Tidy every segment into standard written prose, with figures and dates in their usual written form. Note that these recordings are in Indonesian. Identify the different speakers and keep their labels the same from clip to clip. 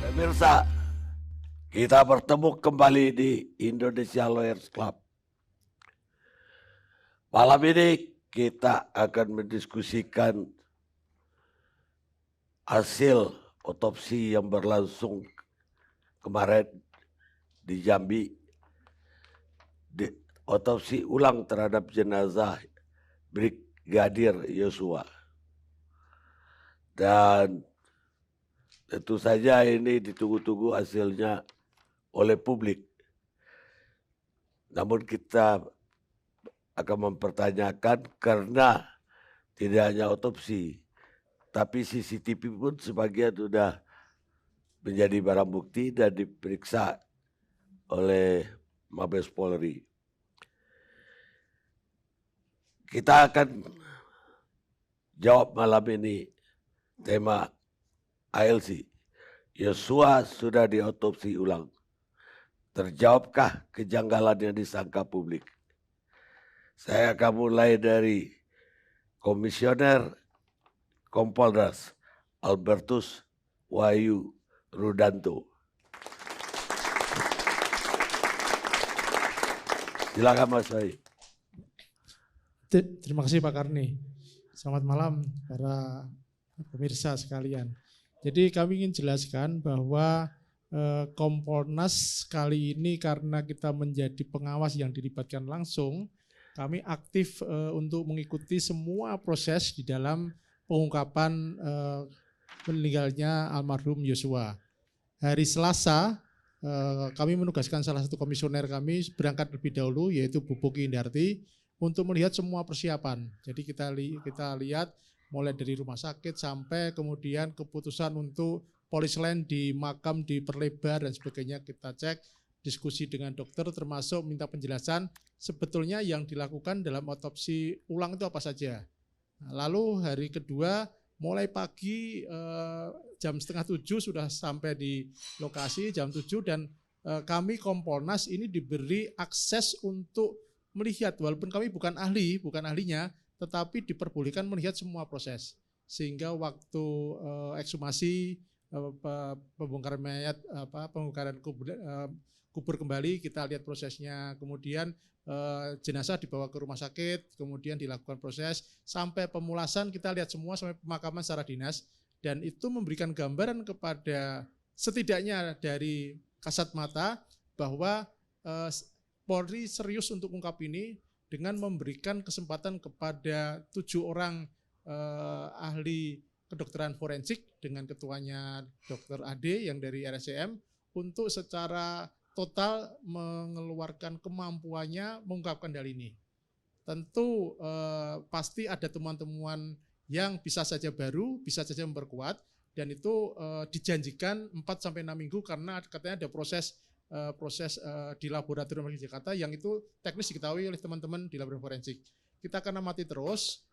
Speaker 1: Pemirsa, kita bertemu kembali di Indonesia Lawyers Club. Malam ini kita akan mendiskusikan hasil otopsi yang berlangsung kemarin di Jambi, otopsi ulang terhadap jenazah Brigadir Yosua. Dan tentu saja ini ditunggu-tunggu hasilnya oleh publik. Namun kita akan mempertanyakan karena tidak hanya otopsi, tapi CCTV pun sebagian sudah menjadi barang bukti dan diperiksa oleh Mabes Polri. Kita akan jawab malam ini tema ALC. Yosua sudah diotopsi ulang. Terjawabkah kejanggalan yang disangka publik? Saya akan mulai dari Komisioner Kompolnas Albertus Wahyu Rudanto. Silakan Mas Wahyu.
Speaker 2: Terima kasih Pak Karni. Selamat malam para pemirsa sekalian. Jadi kami ingin jelaskan bahwa Kompolnas kali ini karena kita menjadi pengawas yang dilibatkan langsung, kami aktif untuk mengikuti semua proses di dalam pengungkapan meninggalnya almarhum Yosua. Hari Selasa kami menugaskan salah satu komisioner kami berangkat lebih dahulu yaitu Bu Puki Indarti untuk melihat semua persiapan. Jadi kita lihat mulai dari rumah sakit sampai kemudian keputusan untuk polis lain di makam diperlebar dan sebagainya kita cek, diskusi dengan dokter termasuk minta penjelasan sebetulnya yang dilakukan dalam otopsi ulang itu apa saja. Lalu hari kedua mulai pagi jam 6:30 sudah sampai di lokasi jam 7 dan kami Kompolnas ini diberi akses untuk melihat walaupun kami bukan ahlinya, tetapi diperbolehkan melihat semua proses. Sehingga waktu ekshumasi, pembongkaran mayat, pembongkaran kubur kembali, kita lihat prosesnya. Kemudian jenazah dibawa ke rumah sakit, kemudian dilakukan proses. Sampai pemulasan kita lihat semua, sampai pemakaman secara dinas. Dan itu memberikan gambaran kepada setidaknya dari kasat mata bahwa Polri serius untuk ungkap ini dengan memberikan kesempatan kepada 7 orang ahli kedokteran forensik dengan ketuanya Dr. Ade yang dari RSCM untuk secara total mengeluarkan kemampuannya mengungkapkan hal ini. Tentu pasti ada temuan-temuan yang bisa saja baru, bisa saja memperkuat dan itu dijanjikan 4-6 minggu karena katanya ada proses di laboratorium forensik Jakarta yang itu teknis diketahui oleh teman-teman di laboratorium forensik. Kita akan amati terus,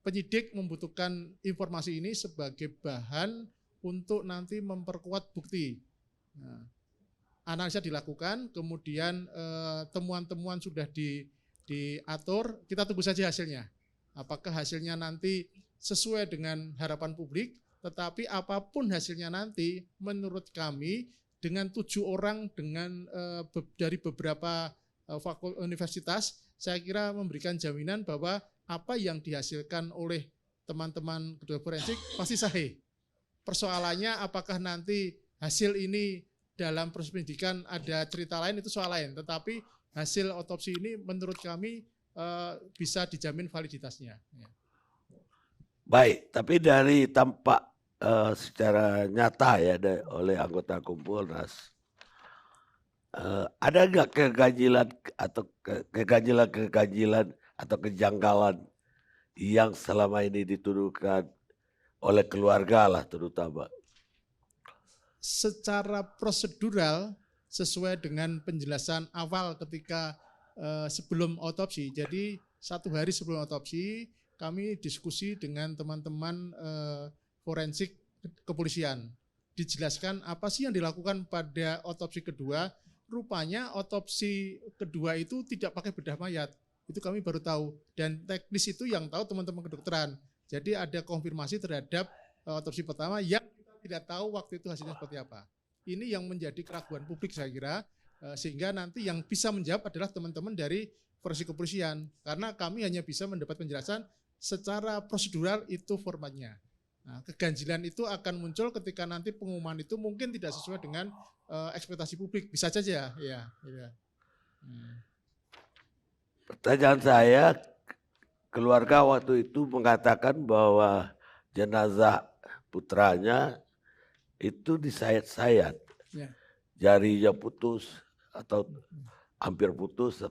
Speaker 2: penyidik membutuhkan informasi ini sebagai bahan untuk nanti memperkuat bukti. Nah, analisa dilakukan, kemudian temuan-temuan sudah diatur, kita tunggu saja hasilnya. Apakah hasilnya nanti sesuai dengan harapan publik, tetapi apapun hasilnya nanti menurut kami dengan 7 orang dari beberapa universitas, saya kira memberikan jaminan bahwa apa yang dihasilkan oleh teman-teman kedokteran forensik pasti sahih. Persoalannya apakah nanti hasil ini dalam proses penyidikan ada cerita lain itu soal lain, tetapi hasil otopsi ini menurut kami bisa dijamin validitasnya.
Speaker 1: Baik, tapi dari tampak secara nyata ya oleh anggota Kompolnas, ada nggak keganjilan atau kejanggalan yang selama ini dituduhkan oleh keluarga lah terutama?
Speaker 2: Secara prosedural sesuai dengan penjelasan awal ketika sebelum otopsi, jadi 1 hari sebelum otopsi kami diskusi dengan teman-teman forensik kepolisian. Dijelaskan apa sih yang dilakukan pada otopsi kedua. Rupanya otopsi kedua itu tidak pakai bedah mayat. Itu kami baru tahu. Dan teknis itu yang tahu teman-teman kedokteran. Jadi ada konfirmasi terhadap otopsi pertama yang kita tidak tahu waktu itu hasilnya seperti apa. Ini yang menjadi keraguan publik saya kira, sehingga nanti yang bisa menjawab adalah teman-teman dari forensik kepolisian, karena kami hanya bisa mendapat penjelasan secara prosedural itu formatnya. Nah, keganjilan itu akan muncul ketika nanti pengumuman itu mungkin tidak sesuai dengan ekspektasi publik, bisa saja ya.
Speaker 1: Pertanyaan saya, keluarga waktu itu mengatakan bahwa jenazah putranya itu disayat-sayat,
Speaker 2: Ya.
Speaker 1: jarinya putus atau hampir putus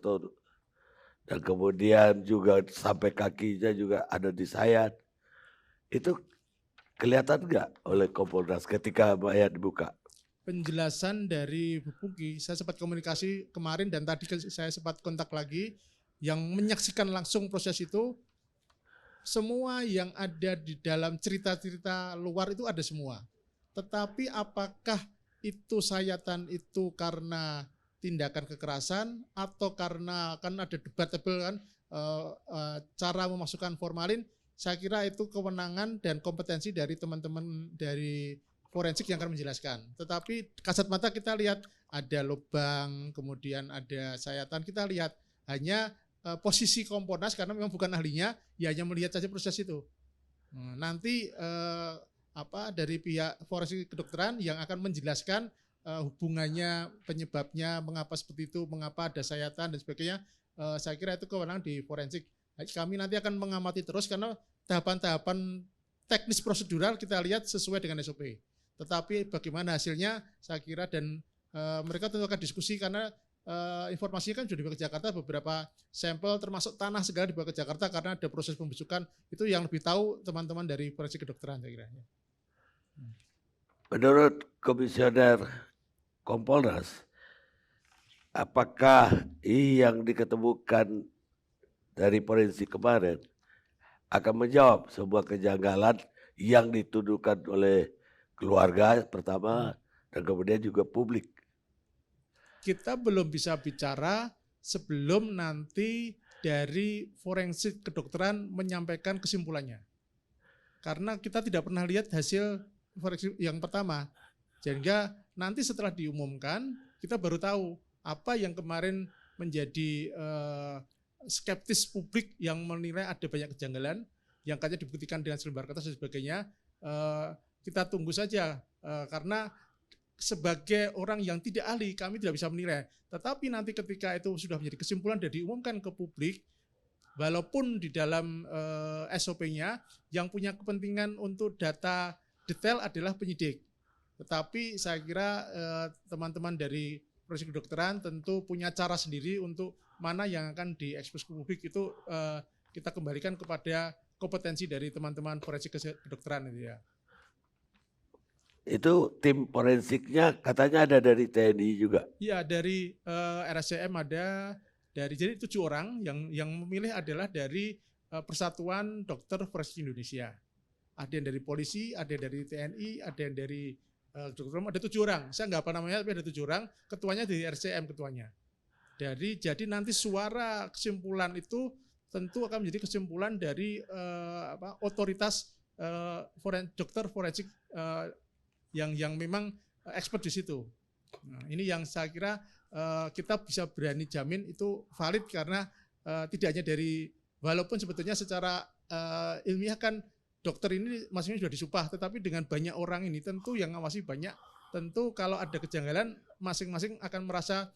Speaker 1: dan kemudian juga sampai kakinya juga ada disayat. Itu kelihatan nggak oleh Kompolnas ketika mayat dibuka?
Speaker 2: Penjelasan dari Bu Pungki, saya sempat komunikasi kemarin dan tadi saya sempat kontak lagi, yang menyaksikan langsung proses itu, semua yang ada di dalam cerita-cerita luar itu ada semua. Tetapi apakah itu sayatan itu karena tindakan kekerasan atau karena kan ada debatable kan cara memasukkan formalin, saya kira itu kewenangan dan kompetensi dari teman-teman dari forensik yang akan menjelaskan. Tetapi kasat mata kita lihat ada lubang, kemudian ada sayatan, kita lihat hanya posisi Kompolnas karena memang bukan ahlinya, ya hanya melihat saja proses itu. Nanti dari pihak forensik kedokteran yang akan menjelaskan hubungannya, penyebabnya, mengapa seperti itu, mengapa ada sayatan dan sebagainya. Saya kira itu kewenangan di forensik. Kami nanti akan mengamati terus karena tahapan-tahapan teknis prosedural kita lihat sesuai dengan SOP. Tetapi bagaimana hasilnya saya kira dan mereka tentu akan diskusi karena informasinya kan sudah dibawa ke Jakarta, beberapa sampel termasuk tanah segala dibawa ke Jakarta karena ada proses pembusukan, itu yang lebih tahu teman-teman dari forensik kedokteran saya kira.
Speaker 1: Menurut Komisioner Kompolnas, apakah yang diketemukan dari forensik kemarin akan menjawab sebuah kejanggalan yang dituduhkan oleh keluarga pertama dan kemudian juga publik?
Speaker 2: Kita belum bisa bicara sebelum nanti dari forensik kedokteran menyampaikan kesimpulannya. Karena kita tidak pernah lihat hasil forensik yang pertama. Sehingga nanti setelah diumumkan, kita baru tahu apa yang kemarin menjadi skeptis publik yang menilai ada banyak kejanggalan, yang katanya dibuktikan dengan selembar kertas dan sebagainya. Kita tunggu saja, karena sebagai orang yang tidak ahli, kami tidak bisa menilai. Tetapi nanti ketika itu sudah menjadi kesimpulan dan diumumkan ke publik, walaupun di dalam SOP-nya yang punya kepentingan untuk data detail adalah penyidik. Tetapi saya kira teman-teman dari forensik kedokteran tentu punya cara sendiri untuk mana yang akan diekspos ke publik, itu kita kembalikan kepada kompetensi dari teman-teman forensik kedokteran itu ya.
Speaker 1: Itu tim forensiknya katanya ada dari TNI juga.
Speaker 2: Iya, dari RSCM ada, jadi 7 orang yang memilih adalah dari Persatuan Dokter Forensik Indonesia. Ada yang dari polisi, ada yang dari TNI, ada yang dari kedokteran, ada 7 orang. Saya nggak apa namanya, tapi ada 7 orang. Ketuanya dari RSCM ketuanya. Jadi nanti suara kesimpulan itu tentu akan menjadi kesimpulan dari otoritas dokter forensik yang memang expert di situ. Nah, ini yang saya kira kita bisa berani jamin itu valid karena tidak hanya dari, walaupun sebetulnya secara ilmiah kan dokter ini masing-masing sudah disumpah, tetapi dengan banyak orang ini tentu yang ngawasi banyak, tentu kalau ada kejanggalan masing-masing akan merasa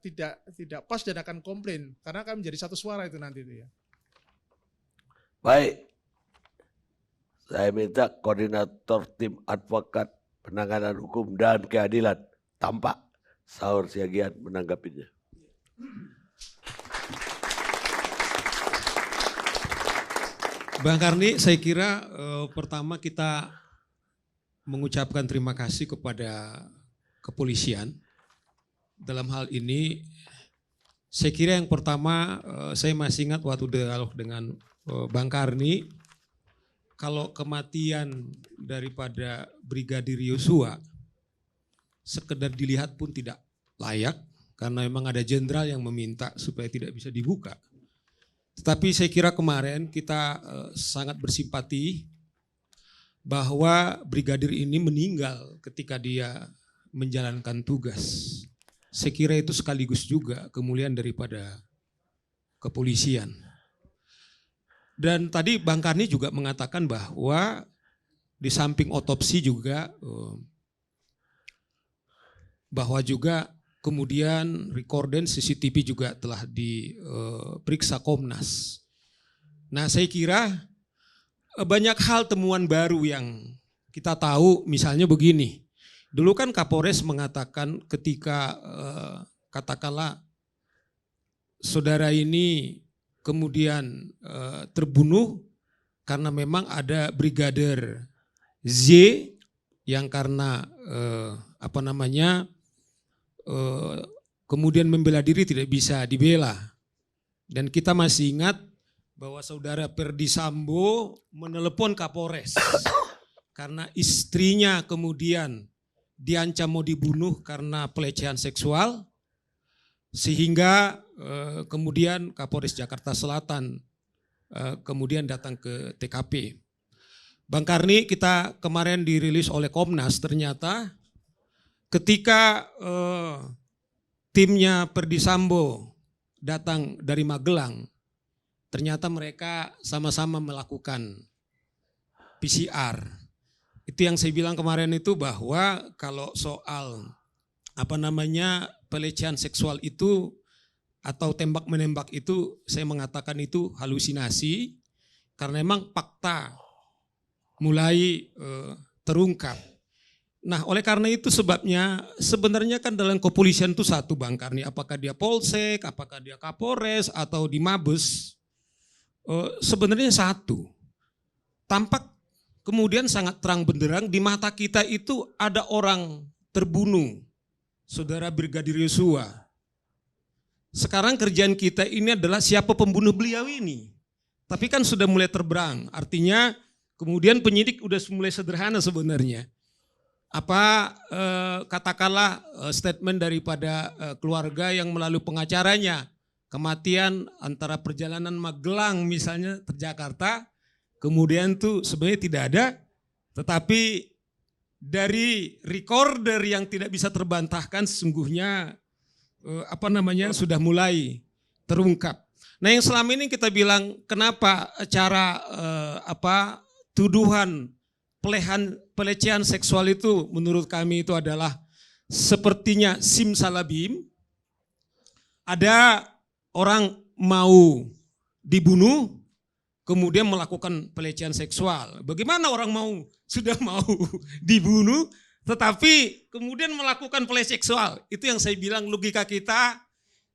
Speaker 2: tidak pas dan akan komplain karena akan menjadi satu suara itu nanti itu ya.
Speaker 1: Baik. Saya minta koordinator tim advokat penanganan hukum dan keadilan tampak Saur Siagian menanggapinya.
Speaker 3: Bang Karni, saya kira pertama kita mengucapkan terima kasih kepada kepolisian. Dalam hal ini, saya kira yang pertama saya masih ingat waktu dialog dengan Bang Karni, kalau kematian daripada Brigadir Yosua sekedar dilihat pun tidak layak karena memang ada jenderal yang meminta supaya tidak bisa dibuka. Tetapi saya kira kemarin kita sangat bersimpati bahwa brigadir ini meninggal ketika dia menjalankan tugas. Saya kira itu sekaligus juga kemuliaan daripada kepolisian. Dan tadi Bang Karni juga mengatakan bahwa di samping otopsi juga bahwa juga kemudian rekorden CCTV juga telah diperiksa Komnas. Nah, saya kira banyak hal temuan baru yang kita tahu, misalnya begini. Dulu kan Kapolres mengatakan ketika katakanlah saudara ini kemudian terbunuh karena memang ada Brigadir Z yang karena kemudian membela diri tidak bisa dibela. Dan kita masih ingat bahwa saudara Perdi Sambo menelepon Kapolres karena istrinya kemudian diancam mau dibunuh karena pelecehan seksual, sehingga kemudian Kapolres Jakarta Selatan kemudian datang ke TKP. Bang Karni, kita kemarin dirilis oleh Komnas, ternyata ketika timnya Perdi Sambo datang dari Magelang, ternyata mereka sama-sama melakukan PCR. Itu yang saya bilang kemarin itu, bahwa kalau soal pelecehan seksual itu atau tembak-menembak itu, saya mengatakan itu halusinasi karena memang fakta mulai terungkap. Nah, oleh karena itu sebabnya sebenarnya kan dalam kepolisian itu satu, Bang Karni, apakah dia Polsek, apakah dia Kapolres atau di Mabes, sebenarnya satu. Tampak kemudian sangat terang benderang di mata kita itu ada orang terbunuh, saudara Brigadir Yosua. Sekarang kerjaan kita ini adalah siapa pembunuh beliau ini. Tapi kan sudah mulai terberang, artinya kemudian penyidik udah mulai sederhana sebenarnya. Katakanlah statement daripada keluarga yang melalui pengacaranya, kematian antara perjalanan Magelang misalnya ke Jakarta, kemudian tuh sebenarnya tidak ada, tetapi dari recorder yang tidak bisa terbantahkan sesungguhnya sudah mulai terungkap. Nah, yang selama ini kita bilang kenapa cara tuduhan pelecehan seksual itu menurut kami itu adalah sepertinya simsalabim. Ada orang mau dibunuh kemudian melakukan pelecehan seksual. Bagaimana orang sudah mau dibunuh tetapi kemudian melakukan pelecehan seksual? Itu yang saya bilang logika kita,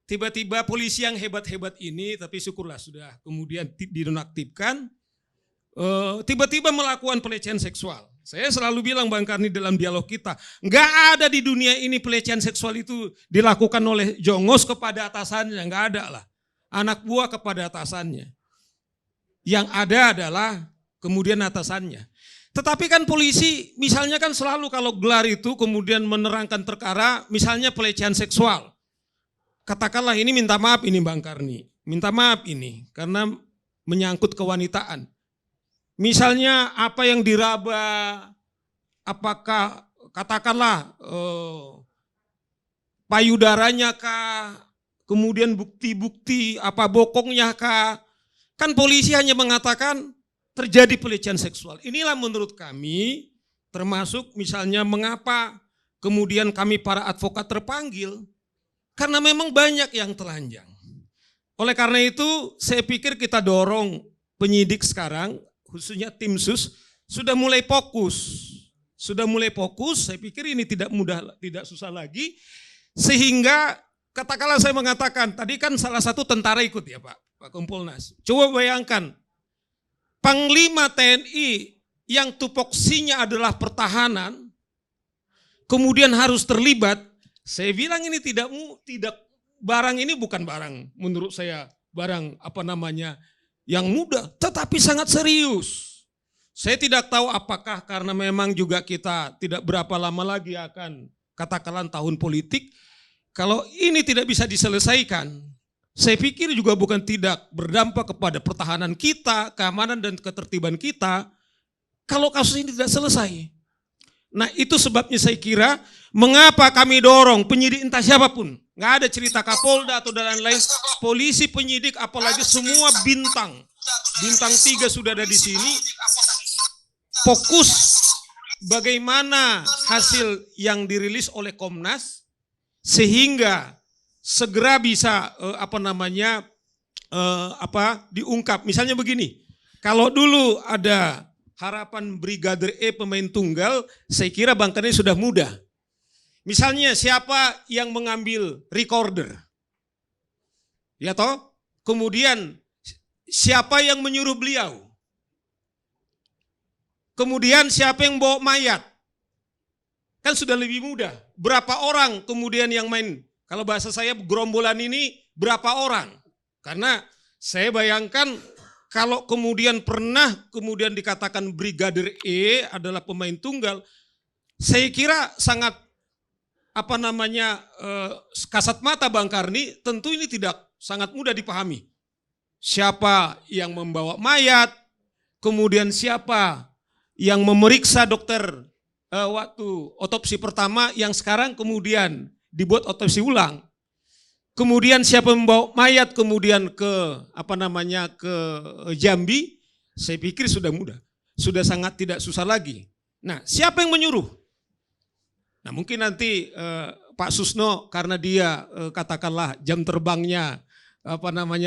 Speaker 3: tiba-tiba polisi yang hebat-hebat ini, tapi syukurlah sudah kemudian dinonaktifkan, tiba-tiba melakukan pelecehan seksual. Saya selalu bilang Bang Karni dalam dialog kita, nggak ada di dunia ini pelecehan seksual itu dilakukan oleh jongos kepada atasannya, nggak ada lah. Anak buah kepada atasannya. Yang ada adalah kemudian atasannya. Tetapi kan polisi misalnya kan selalu kalau gelar itu kemudian menerangkan perkara, misalnya pelecehan seksual. Katakanlah ini minta maaf ini Bang Karni, minta maaf ini karena menyangkut kewanitaan. Misalnya apa yang diraba, apakah katakanlah payudaranya kah, kemudian bukti-bukti apa bokongnya kah, kan polisi hanya mengatakan terjadi pelecehan seksual. Inilah menurut kami termasuk misalnya mengapa kemudian kami para advokat terpanggil, karena memang banyak yang telanjang. Oleh karena itu saya pikir kita dorong penyidik sekarang, khususnya tim sus, sudah mulai fokus. Sudah mulai fokus, saya pikir ini tidak mudah, tidak susah lagi. Sehingga katakanlah saya mengatakan, tadi kan salah satu tentara ikut ya Pak Kompolnas. Coba bayangkan, Panglima TNI yang tupoksinya adalah pertahanan, kemudian harus terlibat. Saya bilang ini tidak barang ini bukan barang menurut saya barang yang mudah, tetapi sangat serius. Saya tidak tahu apakah karena memang juga kita tidak berapa lama lagi akan katakanlah tahun politik. Kalau ini tidak bisa diselesaikan, saya pikir juga bukan tidak berdampak kepada pertahanan kita, keamanan dan ketertiban kita. kalau kasus ini tidak selesai. Nah itu sebabnya saya kira mengapa kami dorong penyidik entah siapapun. Nggak ada cerita Kapolda atau dan lain-lain. Polisi, penyidik, apalagi semua bintang. Bintang 3 sudah ada di sini. Fokus bagaimana hasil yang dirilis oleh Komnas sehingga segera bisa diungkap. Misalnya begini, kalau dulu ada harapan Brigadir E pemain tunggal, saya kira Bang Karni sudah mudah. Misalnya siapa yang mengambil recorder, ya toh? Kemudian siapa yang menyuruh beliau? Kemudian siapa yang bawa mayat? Kan sudah lebih mudah. Berapa orang kemudian yang main? Kalau bahasa saya gerombolan ini berapa orang? Karena saya bayangkan kalau kemudian pernah kemudian dikatakan Brigadir E adalah pemain tunggal, saya kira sangat kasat mata Bang Karni, tentu ini tidak sangat mudah dipahami. Siapa yang membawa mayat, kemudian siapa yang memeriksa dokter waktu otopsi pertama yang sekarang kemudian dibuat otopsi ulang. Kemudian siapa membawa mayat kemudian ke ke Jambi, saya pikir sudah mudah. Sudah sangat tidak susah lagi. Nah, siapa yang menyuruh? Nah, mungkin nanti Pak Susno karena dia katakanlah jam terbangnya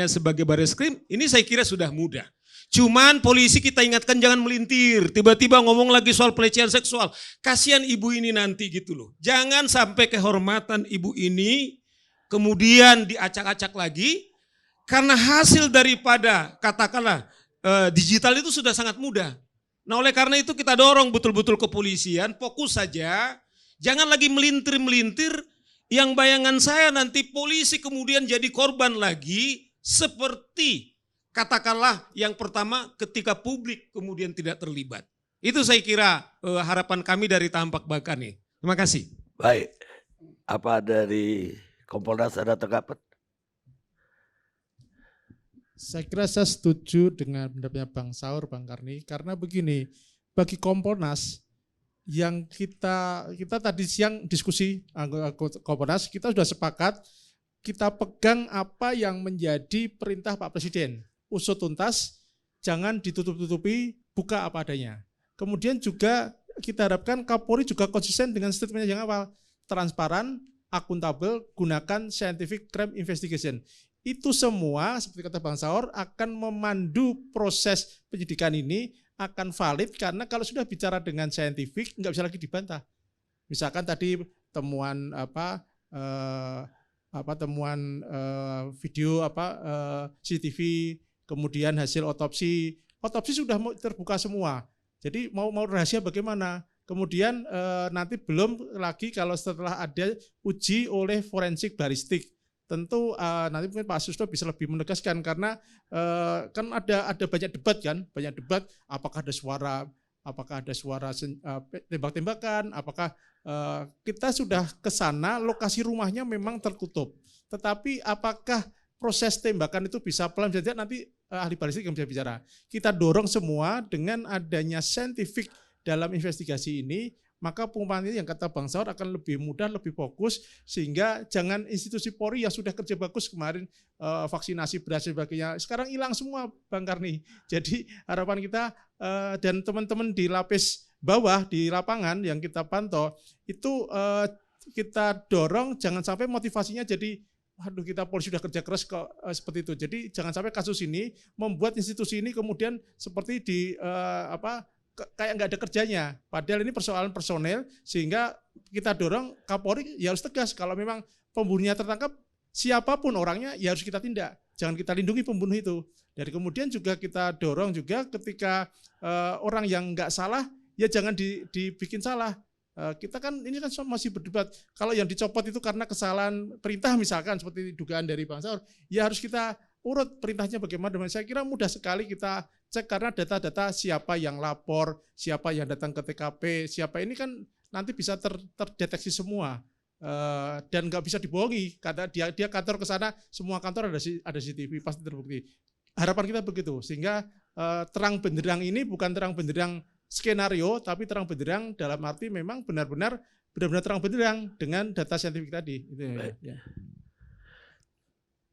Speaker 3: sebagai Bareskrim, ini saya kira sudah mudah. Cuman polisi kita ingatkan jangan melintir, tiba-tiba ngomong lagi soal pelecehan seksual. Kasihan ibu ini nanti gitu loh. Jangan sampai kehormatan ibu ini kemudian diacak-acak lagi karena hasil daripada katakanlah digital itu sudah sangat mudah. Nah, oleh karena itu kita dorong betul-betul kepolisian fokus saja, jangan lagi melintir-melintir yang bayangan saya nanti polisi kemudian jadi korban lagi seperti katakanlah yang pertama ketika publik kemudian tidak terlibat. Itu saya kira harapan kami dari Tampak Bakar nih. Terima kasih.
Speaker 1: Baik, apa dari Kompolnas ada tanggapan?
Speaker 2: Saya kira saya setuju dengan pendapatnya Bang Saur, Bang Karni, karena begini, bagi Kompolnas yang kita tadi siang diskusi Kompolnas, kita sudah sepakat kita pegang apa yang menjadi perintah Pak Presiden. Usut tuntas, jangan ditutup-tutupi, buka apa adanya. Kemudian juga kita harapkan Kapolri juga konsisten dengan statement yang awal, transparan, akuntabel, gunakan scientific crime investigation. Itu semua, seperti kata Bang Saur, akan memandu proses penyidikan ini, akan valid, karena kalau sudah bicara dengan scientific, nggak bisa lagi dibantah. Misalkan tadi temuan temuan video CCTV, kemudian hasil otopsi sudah terbuka semua. Jadi mau rahasia bagaimana? Kemudian nanti belum lagi kalau setelah ada uji oleh forensik balistik. Tentu nanti mungkin Pak Susno bisa lebih menegaskan karena kan ada banyak debat apakah ada suara tembak-tembakan, apakah kita sudah ke sana, lokasi rumahnya memang tertutup. Tetapi apakah proses tembakan itu bisa pelan, jadi nanti ahli balistik yang bisa bicara. Kita dorong semua dengan adanya scientific dalam investigasi ini, maka pengumuman ini yang kata Bang Saur akan lebih mudah, lebih fokus, sehingga jangan institusi Polri yang sudah kerja bagus kemarin vaksinasi berhasil sebagainya, sekarang hilang semua Bang Karni. Jadi harapan kita dan teman-teman di lapis bawah di lapangan yang kita pantau itu kita dorong jangan sampai motivasinya jadi waduh kita polisi sudah kerja keras kok seperti itu. Jadi jangan sampai kasus ini membuat institusi ini kemudian seperti kayak nggak ada kerjanya. Padahal ini persoalan personel, sehingga kita dorong Kapolri ya harus tegas. Kalau memang pembunuhnya tertangkap, siapapun orangnya ya harus kita tindak. Jangan kita lindungi pembunuh itu. Dari kemudian juga kita dorong juga ketika orang yang nggak salah, ya jangan dibikin salah. Kita kan ini kan masih berdebat. Kalau yang dicopot itu karena kesalahan perintah misalkan seperti dugaan dari Bang Saur, ya harus kita urut perintahnya bagaimana. Saya kira mudah sekali kita cek karena data-data siapa yang lapor, siapa yang datang ke TKP, siapa ini kan nanti bisa terdeteksi semua dan nggak bisa dibohongi. Karena dia kantor ke sana, semua kantor ada CCTV pasti terbukti. Harapan kita begitu, sehingga terang benderang ini bukan terang benderang skenario tapi terang benderang dalam arti memang benar-benar terang benderang dengan data saintifik tadi. Itu ya.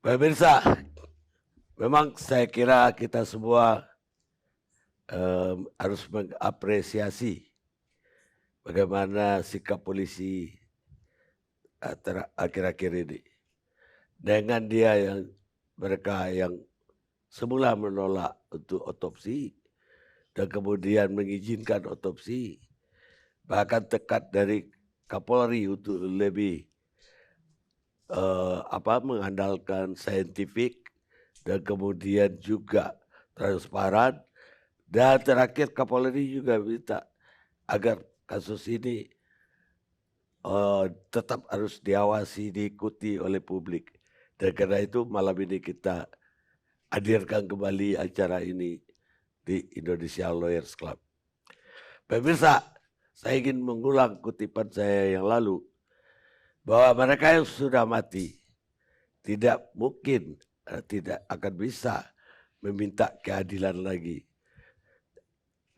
Speaker 1: Pemirsa, memang saya kira kita semua harus mengapresiasi bagaimana sikap polisi akhir-akhir ini. Dengan mereka yang semula menolak untuk otopsi dan kemudian mengizinkan otopsi, bahkan tekad dari Kapolri untuk lebih mengandalkan saintifik dan kemudian juga transparan, dan terakhir Kapolri juga minta agar kasus ini tetap harus diawasi, diikuti oleh publik. Dan karena itu malam ini kita hadirkan kembali acara ini di Indonesia Lawyers Club. Pemirsa, saya ingin mengulang kutipan saya yang lalu, bahwa mereka yang sudah mati tidak mungkin, tidak akan bisa meminta keadilan lagi.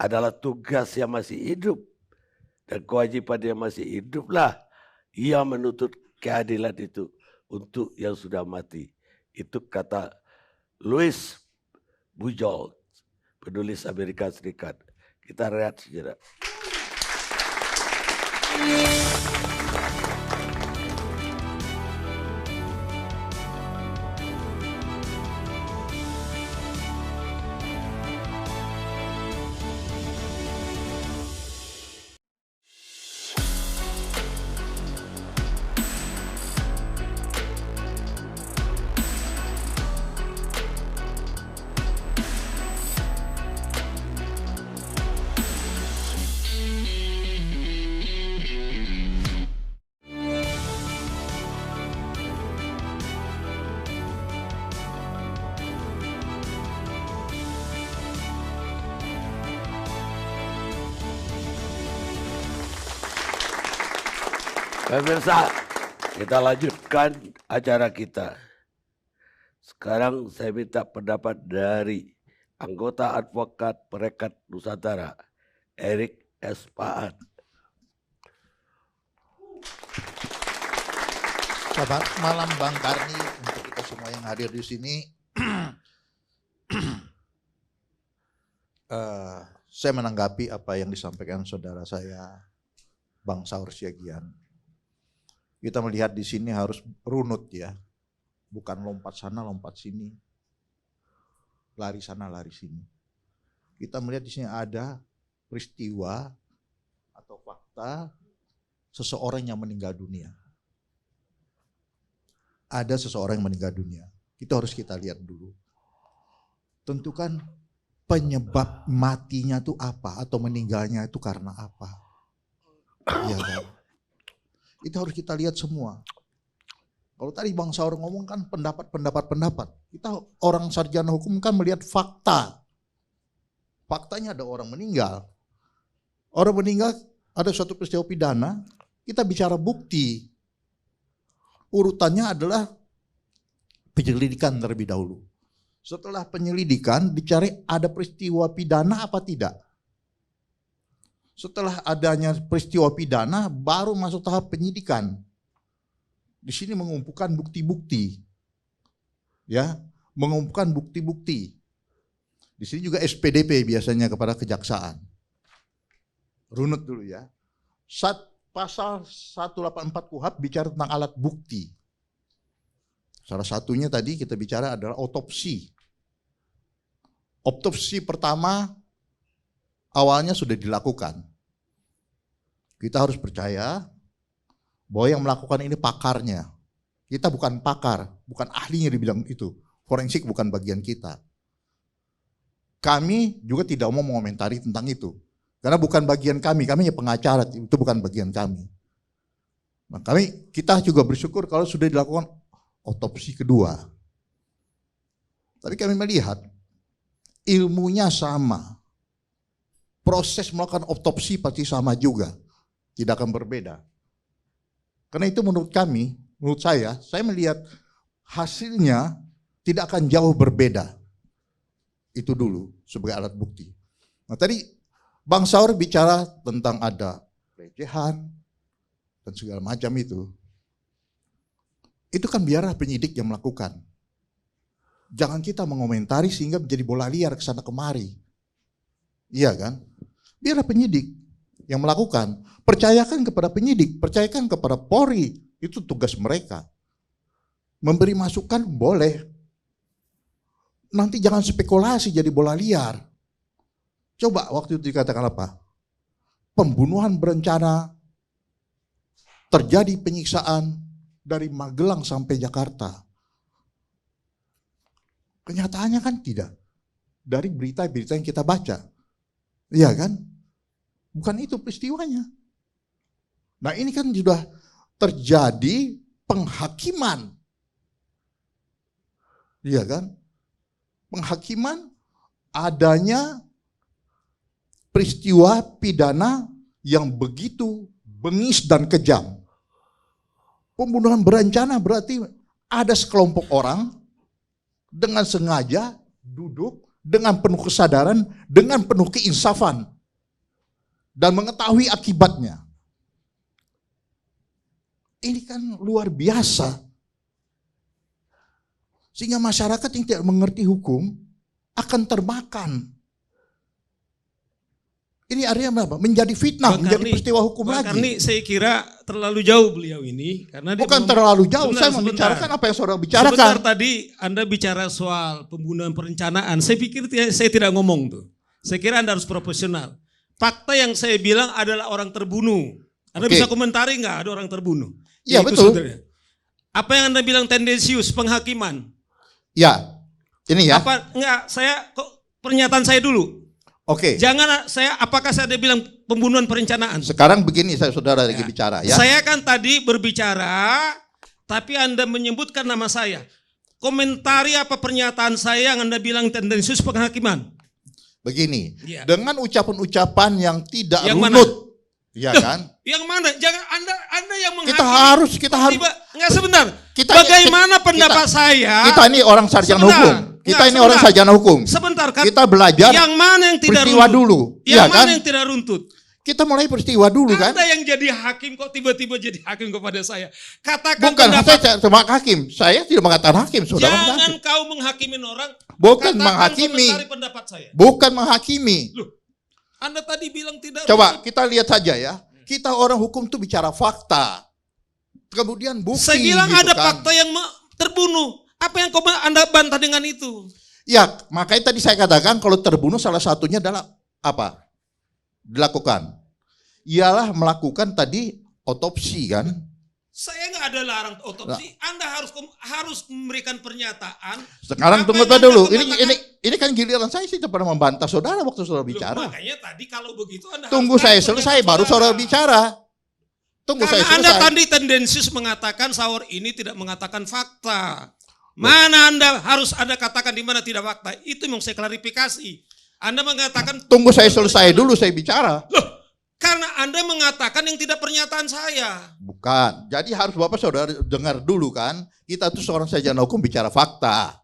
Speaker 1: Adalah tugas yang masih hidup dan kewajiban yang masih hiduplah ia menuntut keadilan itu untuk yang sudah mati. Itu kata Louis Bujold, penulis Amerika Serikat. Kita rehat sejenak. Pemirsa, kita lanjutkan acara kita. Sekarang saya minta pendapat dari anggota advokat Perekat Nusantara, Erik S. Paat.
Speaker 4: Selamat malam Bang Karni, untuk kita semua yang hadir di sini. Saya menanggapi apa yang disampaikan saudara saya, Bang Saur Siagian. Kita melihat di sini harus runut ya, bukan lompat sana lompat sini, lari sana lari sini. Kita melihat di sini ada peristiwa atau fakta seseorang yang meninggal dunia. Ada seseorang yang meninggal dunia. Itu harus kita lihat dulu. Tentukan penyebab matinya itu apa atau meninggalnya itu karena apa. Ya kan? Itu harus kita lihat semua. Kalau tadi Bang Saur ngomong kan pendapat. Kita orang sarjana hukum kan melihat fakta. Faktanya ada orang meninggal. Orang meninggal ada suatu peristiwa pidana, kita bicara bukti. Urutannya adalah penyelidikan terlebih dahulu. Setelah penyelidikan dicari ada peristiwa pidana apa tidak. Setelah adanya peristiwa pidana baru masuk tahap penyidikan. Di sini mengumpulkan bukti-bukti. Ya, mengumpulkan bukti-bukti. Di sini juga SPDP biasanya kepada kejaksaan. Runut dulu ya. Pasal 184 KUHP bicara tentang alat bukti. Salah satunya tadi kita bicara adalah otopsi. Otopsi pertama awalnya sudah dilakukan. Kita harus percaya bahwa yang melakukan ini pakarnya. Kita bukan pakar, bukan ahlinya di bidang itu. Forensik bukan bagian kita. Kami juga tidak mau mengomentari tentang itu. Karena bukan bagian kami hanya pengacara, itu bukan bagian kami. Nah, kita juga bersyukur kalau sudah dilakukan otopsi kedua. Tapi kami melihat ilmunya sama. Proses melakukan otopsi pasti sama juga. Tidak akan berbeda. Karena itu menurut kami, menurut saya melihat hasilnya tidak akan jauh berbeda. Itu dulu sebagai alat bukti. Nah tadi Bang Saur bicara tentang ada pelecehan dan segala macam itu. Itu kan biarlah penyidik yang melakukan. Jangan kita mengomentari sehingga menjadi bola liar ke sana kemari. Iya kan? Biarlah penyidik yang melakukan. Percayakan kepada penyidik, percayakan kepada Polri. Itu tugas mereka. Memberi masukan boleh. Nanti jangan spekulasi jadi bola liar. Coba waktu itu dikatakan apa? Pembunuhan berencana, terjadi penyiksaan dari Magelang sampai Jakarta. Kenyataannya kan tidak. Dari berita-berita yang kita baca. Iya kan? Bukan itu peristiwanya. Nah ini kan sudah terjadi penghakiman. Iya kan? Penghakiman adanya peristiwa pidana yang begitu bengis dan kejam. Pembunuhan berencana berarti ada sekelompok orang dengan sengaja duduk dengan penuh kesadaran, dengan penuh keinsafan dan mengetahui akibatnya. Ini kan luar biasa. Sehingga masyarakat yang tidak mengerti hukum akan termakan. Ini artinya apa? Menjadi fitnah, menjadi peristiwa hukum lagi.
Speaker 3: Karena saya kira terlalu jauh beliau ini. Karena
Speaker 4: bukan terlalu jauh, saya membicarakan apa yang saudara bicarakan.
Speaker 3: Sebentar tadi Anda bicara soal pembunuhan perencanaan. Saya pikir saya tidak ngomong tuh. Saya kira Anda harus profesional. Fakta yang saya bilang adalah orang terbunuh. Anda bisa komentari nggak ada orang terbunuh?
Speaker 4: Iya betul.
Speaker 3: Sebenarnya. Apa yang Anda bilang tendensius penghakiman?
Speaker 4: Ya, ini ya.
Speaker 3: Pernyataan saya dulu.
Speaker 4: Oke.
Speaker 3: Jangan apakah saya ada bilang pembunuhan perencanaan?
Speaker 4: Sekarang begini saudara lagi bicara ya.
Speaker 3: Saya kan tadi berbicara, tapi Anda menyebutkan nama saya. Komentari apa pernyataan saya yang Anda bilang tendensius penghakiman?
Speaker 4: Begini, dengan ucapan-ucapan yang tidak runut. Mana? Ya kan?
Speaker 3: Yang mana? Jangan Anda yang menghakimi.
Speaker 4: Kita harus.
Speaker 3: Enggak sebentar. Bagaimana pendapat saya?
Speaker 4: Kita ini orang sarjana hukum. Orang sarjana hukum.
Speaker 3: Sebentar kan.
Speaker 4: Kita belajar.
Speaker 3: Yang mana yang tidak
Speaker 4: peristiwa
Speaker 3: runtut?
Speaker 4: Dulu.
Speaker 3: Yang mana yang tidak runtut?
Speaker 4: Kita mulai peristiwa dulu kan.
Speaker 3: Anda yang jadi hakim kok tiba-tiba jadi hakim kepada saya. Katakan
Speaker 4: bukan saya cuma hakim. Saya tidak mengatakan hakim.
Speaker 3: Jangan kau menghakimin orang.
Speaker 4: Bukan menghakimi.
Speaker 3: Pendapat saya.
Speaker 4: Bukan menghakimi.
Speaker 3: Loh, Anda tadi bilang tidak.
Speaker 4: Coba kita lihat saja ya. Kita orang hukum tuh bicara fakta. Kemudian bukti.
Speaker 3: Saya bilang
Speaker 4: gitu
Speaker 3: ada
Speaker 4: kan.
Speaker 3: fakta yang terbunuh. Apa yang Anda bantah dengan itu?
Speaker 4: Ya, makanya tadi saya katakan kalau terbunuh salah satunya adalah apa? Dilakukan. Ialah melakukan tadi otopsi kan.
Speaker 3: Saya nggak ada larang otopsi. Anda harus memberikan pernyataan.
Speaker 4: Sekarang tunggu dulu. Ini kan giliran saya sih pernah membantah saudara waktu saudara bicara.
Speaker 3: Makanya tadi kalau begitu Anda
Speaker 4: tunggu saya selesai baru saudara bicara. Tunggu saya selesai.
Speaker 3: Anda tadi tendensius mengatakan Saur ini tidak mengatakan fakta. Mana Anda harus Anda katakan di mana tidak fakta? Itu yang saya klarifikasi. Anda mengatakan
Speaker 4: tunggu saya selesai dulu saya bicara.
Speaker 3: Loh, karena Anda mengatakan yang tidak pernyataan saya.
Speaker 4: Bukan. Jadi harus Bapak saudara dengar dulu kan. Kita tuh seorang sarjana hukum bicara fakta.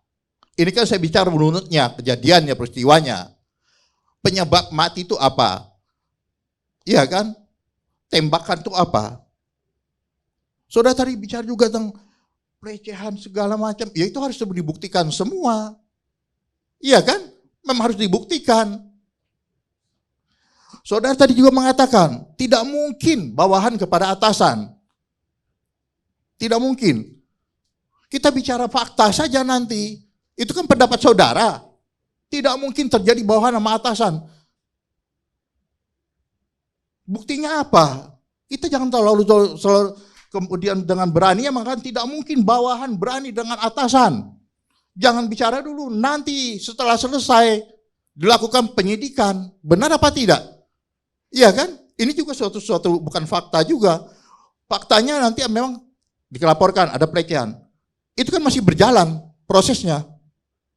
Speaker 4: Ini kan saya bicara menurutnya, kejadiannya, peristiwanya. Penyebab mati itu apa? Iya kan? Tembakan itu apa? Saudara tadi bicara juga tentang pelecehan segala macam. Ya itu harus dibuktikan semua. Iya kan? Memang harus dibuktikan. Saudara tadi juga mengatakan, tidak mungkin bawahan kepada atasan. Tidak mungkin. Kita bicara fakta saja nanti. Itu kan pendapat saudara. Tidak mungkin terjadi bawahan sama atasan. Buktinya apa? Kita jangan selalu kemudian dengan berani ya maka tidak mungkin bawahan berani dengan atasan. Jangan bicara dulu. Nanti setelah selesai dilakukan penyidikan. Benar apa tidak? Iya kan? Ini juga suatu bukan fakta juga. Faktanya nanti memang dilaporkan ada pelecehan. Itu kan masih berjalan prosesnya.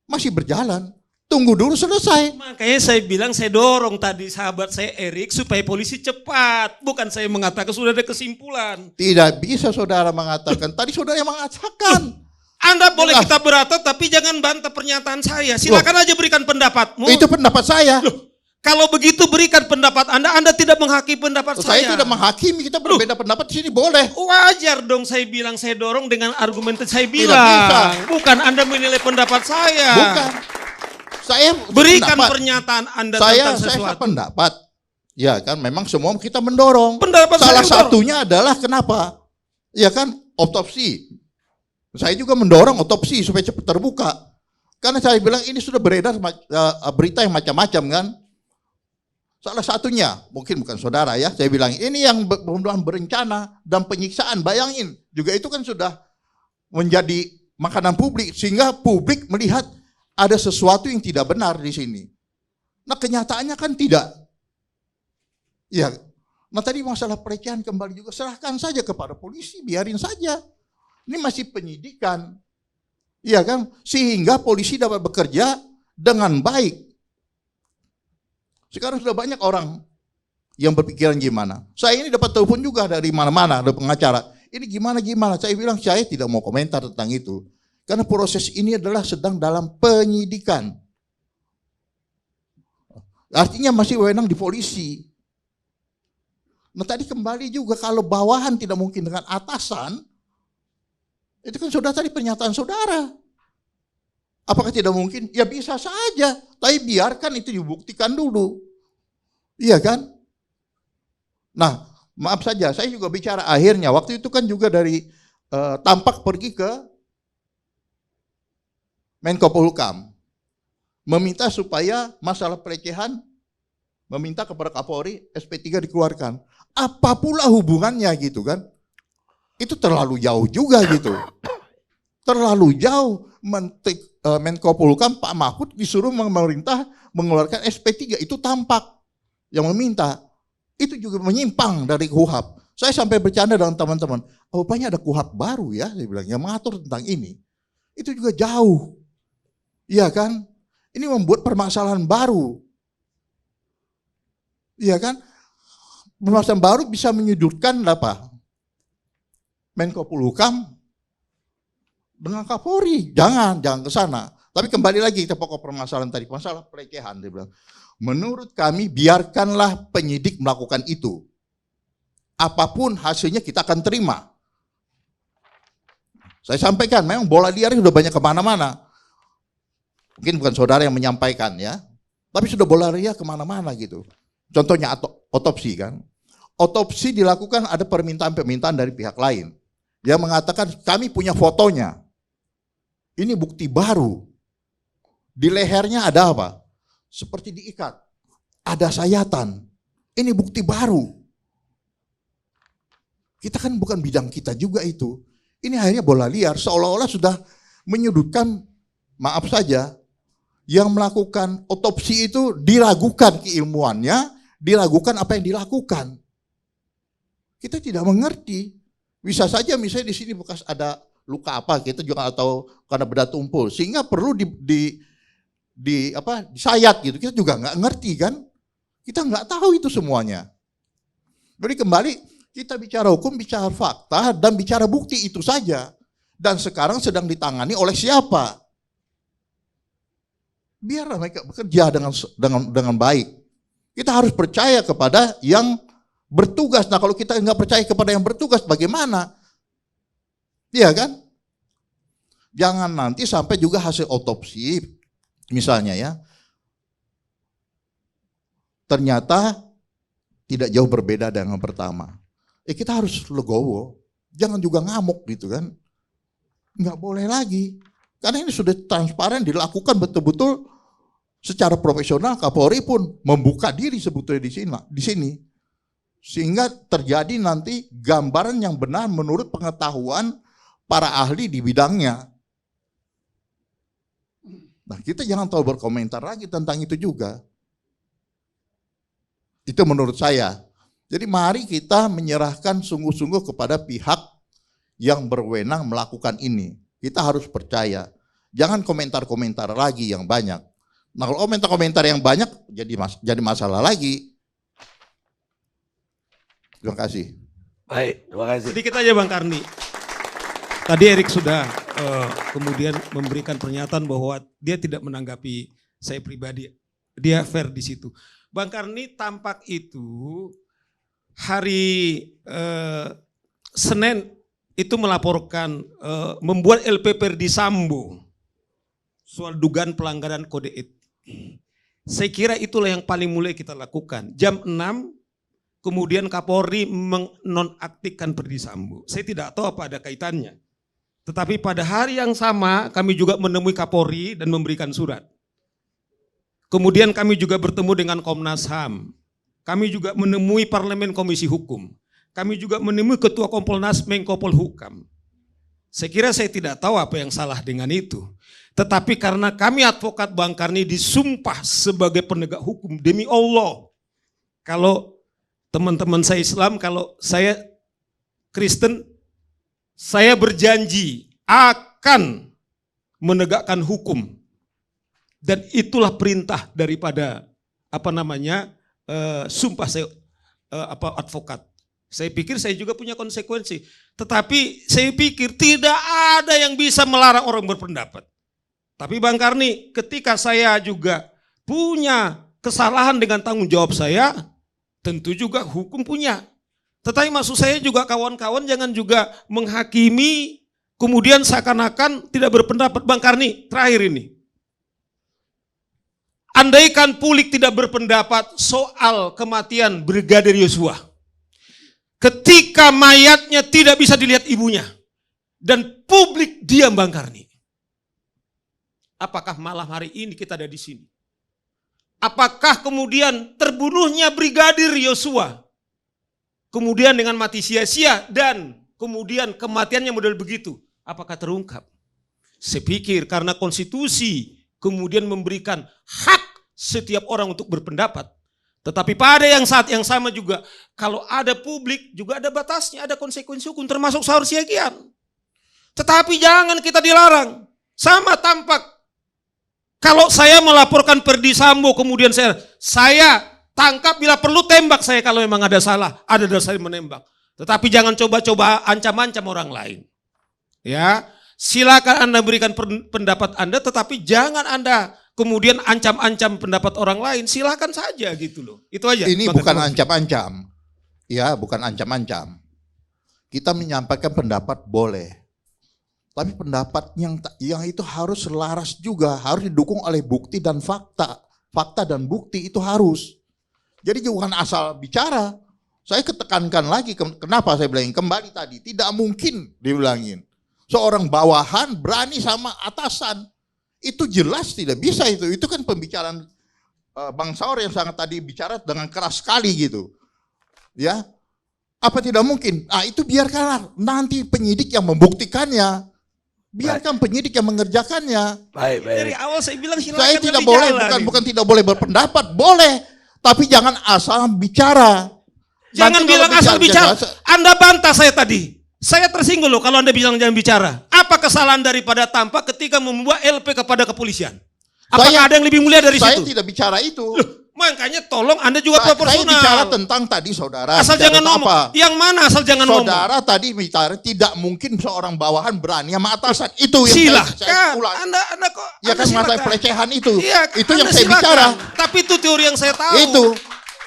Speaker 4: Masih berjalan. Tunggu dulu selesai.
Speaker 3: Makanya saya bilang saya dorong tadi sahabat saya Erik supaya polisi cepat. Bukan saya mengatakan sudah ada kesimpulan.
Speaker 4: Tidak bisa saudara mengatakan. Tadi saudara yang mengatakan.
Speaker 3: Anda boleh kita berotot tapi jangan bantah pernyataan saya. Silakan aja berikan pendapatmu.
Speaker 4: Itu pendapat saya.
Speaker 3: Kalau begitu berikan pendapat Anda tidak menghakimi pendapat saya.
Speaker 4: Saya tidak menghakimi, kita berbeda pendapat di sini boleh.
Speaker 3: Wajar dong saya bilang, saya dorong dengan argumen saya
Speaker 4: Tidak
Speaker 3: bilang.
Speaker 4: bisa.
Speaker 3: Bukan Anda menilai pendapat saya.
Speaker 4: Bukan. Saya
Speaker 3: Berikan
Speaker 4: pendapat.
Speaker 3: pernyataan Anda
Speaker 4: Saya
Speaker 3: tentang sesuatu.
Speaker 4: pendapat. Ya kan, memang semua kita mendorong.
Speaker 3: Pendapat
Speaker 4: Salah
Speaker 3: saya
Speaker 4: satunya adalah kenapa? Ya kan, otopsi. Saya juga mendorong otopsi supaya cepat terbuka. Karena saya bilang ini sudah beredar berita yang macam-macam kan. Salah satunya, mungkin bukan saudara ya, saya bilang ini yang pembunuhan berencana dan penyiksaan, bayangin. Juga itu kan sudah menjadi makanan publik, sehingga publik melihat ada sesuatu yang tidak benar di sini. Nah kenyataannya kan tidak. Ya, nah tadi masalah pelecehan kembali juga, serahkan saja kepada polisi, biarin saja. Ini masih penyidikan. Iya kan, sehingga polisi dapat bekerja dengan baik. Sekarang sudah banyak orang yang berpikiran gimana. Saya ini dapat telepon juga dari mana-mana, ada pengacara. Ini gimana-gimana. Saya bilang saya tidak mau komentar tentang itu. Karena proses ini adalah sedang dalam penyidikan. Artinya masih wewenang di polisi. Nah tadi kembali juga kalau bawahan tidak mungkin dengan atasan, itu kan sudah tadi pernyataan saudara. Apakah tidak mungkin? Ya bisa saja, tapi biarkan itu dibuktikan dulu. Iya kan? Nah, maaf saja, saya juga bicara akhirnya, waktu itu kan juga dari Tampak pergi ke Menko Polhukam, meminta supaya masalah pelecehan, meminta kepada Kapolri SP3 dikeluarkan. Apa pula hubungannya gitu kan? Itu terlalu jauh juga gitu. Terlalu jauh. Menko Polhukam Pak Mahfud disuruh pemerintah mengeluarkan SP3, itu Tampak yang meminta. Itu juga menyimpang dari KUHAP. Saya sampai bercanda dengan teman-teman, rupanya ada KUHAP baru ya, saya bilang, yang mengatur tentang ini. Itu juga jauh. Iya kan? Ini membuat permasalahan baru. Iya kan? Permasalahan baru bisa menyudutkan apa? Menko Polhukam dengan Kapolri, jangan ke sana. Tapi kembali lagi kita pokok permasalahan tadi, masalah pelecehan dia bilang. Menurut kami biarkanlah penyidik melakukan itu. Apapun hasilnya kita akan terima. Saya sampaikan, memang bola liar sudah banyak kemana-mana. Mungkin bukan saudara yang menyampaikan ya, tapi sudah bola liar kemana-mana gitu. Contohnya otopsi kan. Otopsi dilakukan ada permintaan-permintaan dari pihak lain. Dia mengatakan kami punya fotonya. Ini bukti baru. Di lehernya ada apa? Seperti diikat. Ada sayatan. Ini bukti baru. Kita kan bukan bidang kita juga itu. Ini akhirnya bola liar. Seolah-olah sudah menyudutkan, maaf saja, yang melakukan otopsi itu diragukan keilmuannya, diragukan apa yang dilakukan. Kita tidak mengerti. Bisa saja misalnya di sini bekas ada luka apa, kita juga atau karena benda tumpul, sehingga perlu disayat gitu. Kita juga nggak ngerti kan? Kita nggak tahu itu semuanya. Jadi kembali kita bicara hukum, bicara fakta dan bicara bukti itu saja. Dan sekarang sedang ditangani oleh siapa? Biarlah mereka bekerja dengan baik. Kita harus percaya kepada yang bertugas. Nah kalau kita nggak percaya kepada yang bertugas, bagaimana? Iya kan? Jangan nanti sampai juga hasil otopsi, misalnya ya, ternyata tidak jauh berbeda dengan yang pertama. Kita harus legowo, jangan juga ngamuk gitu kan. Nggak boleh lagi. Karena ini sudah transparan, dilakukan betul-betul secara profesional. Kapolri pun membuka diri sebetulnya di sini. Sehingga terjadi nanti gambaran yang benar menurut pengetahuan para ahli di bidangnya. Nah kita jangan terlalu berkomentar lagi tentang itu juga. Itu menurut saya. Jadi mari kita menyerahkan sungguh-sungguh kepada pihak yang berwenang melakukan ini. Kita harus percaya. Jangan komentar-komentar lagi yang banyak. Nah kalau komentar-komentar yang banyak jadi masalah lagi. Terima kasih.
Speaker 1: Baik, terima kasih.
Speaker 3: Sedikit aja Bang Karni. Tadi Erik sudah kemudian memberikan pernyataan bahwa dia tidak menanggapi saya pribadi. Dia fair di situ. Bang Karni tampak itu hari Senin itu melaporkan membuat LP Ferdy Sambo soal dugaan pelanggaran kode etik. Saya kira itulah yang paling mulai kita lakukan. Jam 6 kemudian Kapolri menonaktifkan Ferdy Sambo. Saya tidak tahu apa ada kaitannya. Tetapi pada hari yang sama kami juga menemui Kapolri dan memberikan surat. Kemudian kami juga bertemu dengan Komnas HAM. Kami juga menemui Parlemen Komisi Hukum. Kami juga menemui Ketua Kompolnas Menko Polhukam. Saya kira saya tidak tahu apa yang salah dengan itu. Tetapi karena kami advokat Bang Karni disumpah sebagai penegak hukum demi Allah. Kalau teman-teman saya Islam, kalau saya Kristen, saya berjanji akan menegakkan hukum. Dan itulah perintah daripada sumpah saya advokat. Saya pikir saya juga punya konsekuensi. Tetapi saya pikir tidak ada yang bisa melarang orang berpendapat. Tapi Bang Karni, ketika saya juga punya kesalahan dengan tanggung jawab saya, tentu juga hukum punya. Tetapi maksud saya juga kawan-kawan jangan juga menghakimi, kemudian seakan-akan tidak berpendapat. Bang Karni, terakhir ini. Andaikan publik tidak berpendapat soal kematian Brigadir Yosua. Ketika mayatnya tidak bisa dilihat ibunya. Dan publik diam Bang Karni. Apakah malam hari ini kita ada di sini? Apakah kemudian terbunuhnya Brigadir Yosua, kemudian dengan mati sia-sia dan kemudian kematiannya model begitu, apakah terungkap? Saya pikir karena konstitusi kemudian memberikan hak setiap orang untuk berpendapat. Tetapi pada yang saat yang sama juga, kalau ada publik juga ada batasnya, ada konsekuensi hukum termasuk sahur siagian. Tetapi jangan kita dilarang. Sama tampak. Kalau saya melaporkan Ferdy Sambo kemudian saya tangkap bila perlu tembak saya kalau memang ada salah, ada dasar menembak. Tetapi jangan coba-coba ancam-ancam orang lain. Ya, silakan Anda berikan pendapat Anda, tetapi jangan Anda kemudian ancam-ancam pendapat orang lain. Silakan saja gitu loh. Itu aja.
Speaker 4: Ini bukan ancam-ancam. Ya, bukan ancam-ancam. Kita menyampaikan pendapat boleh. Tapi pendapat yang itu harus selaras juga, harus didukung oleh bukti dan fakta. Fakta dan bukti itu harus. Jadi jangan asal bicara. Saya ketekankan lagi, kenapa saya bilangin kembali tadi, tidak mungkin dibilangin. Seorang bawahan berani sama atasan. Itu jelas tidak bisa itu. Itu kan pembicaraan Bang Saur yang sangat tadi bicara dengan keras sekali gitu. Ya. Apa tidak mungkin? Ah, itu biarkanlah nanti penyidik yang membuktikannya. Biarkan penyidik yang mengerjakannya.
Speaker 1: Baik.
Speaker 3: Dari awal saya bilang silakan.
Speaker 4: Saya tidak boleh, bukan tidak boleh berpendapat, boleh. Tapi jangan asal bicara.
Speaker 3: Jangan bilang asal bicara. Anda bantah saya tadi. Saya tersinggung loh kalau Anda bilang jangan bicara. Apa kesalahan daripada tampak ketika membuat LP kepada kepolisian? Apakah ada yang lebih mulia dari situ?
Speaker 4: Saya tidak bicara itu.
Speaker 3: Loh, makanya tolong Anda juga proporsional.
Speaker 4: Saya bicara tentang tadi saudara.
Speaker 3: Asal jangan ngomong. Yang mana asal jangan ngomong?
Speaker 4: Saudara tadi bicara tidak mungkin seorang bawahan berani sama atasan. Itu yang saya ulang.
Speaker 3: Anda kok.
Speaker 4: Ya kan masalah pelecehan itu.
Speaker 3: Iya,
Speaker 4: itu yang saya bicara.
Speaker 3: Tapi itu teori yang saya tahu.
Speaker 4: Itu.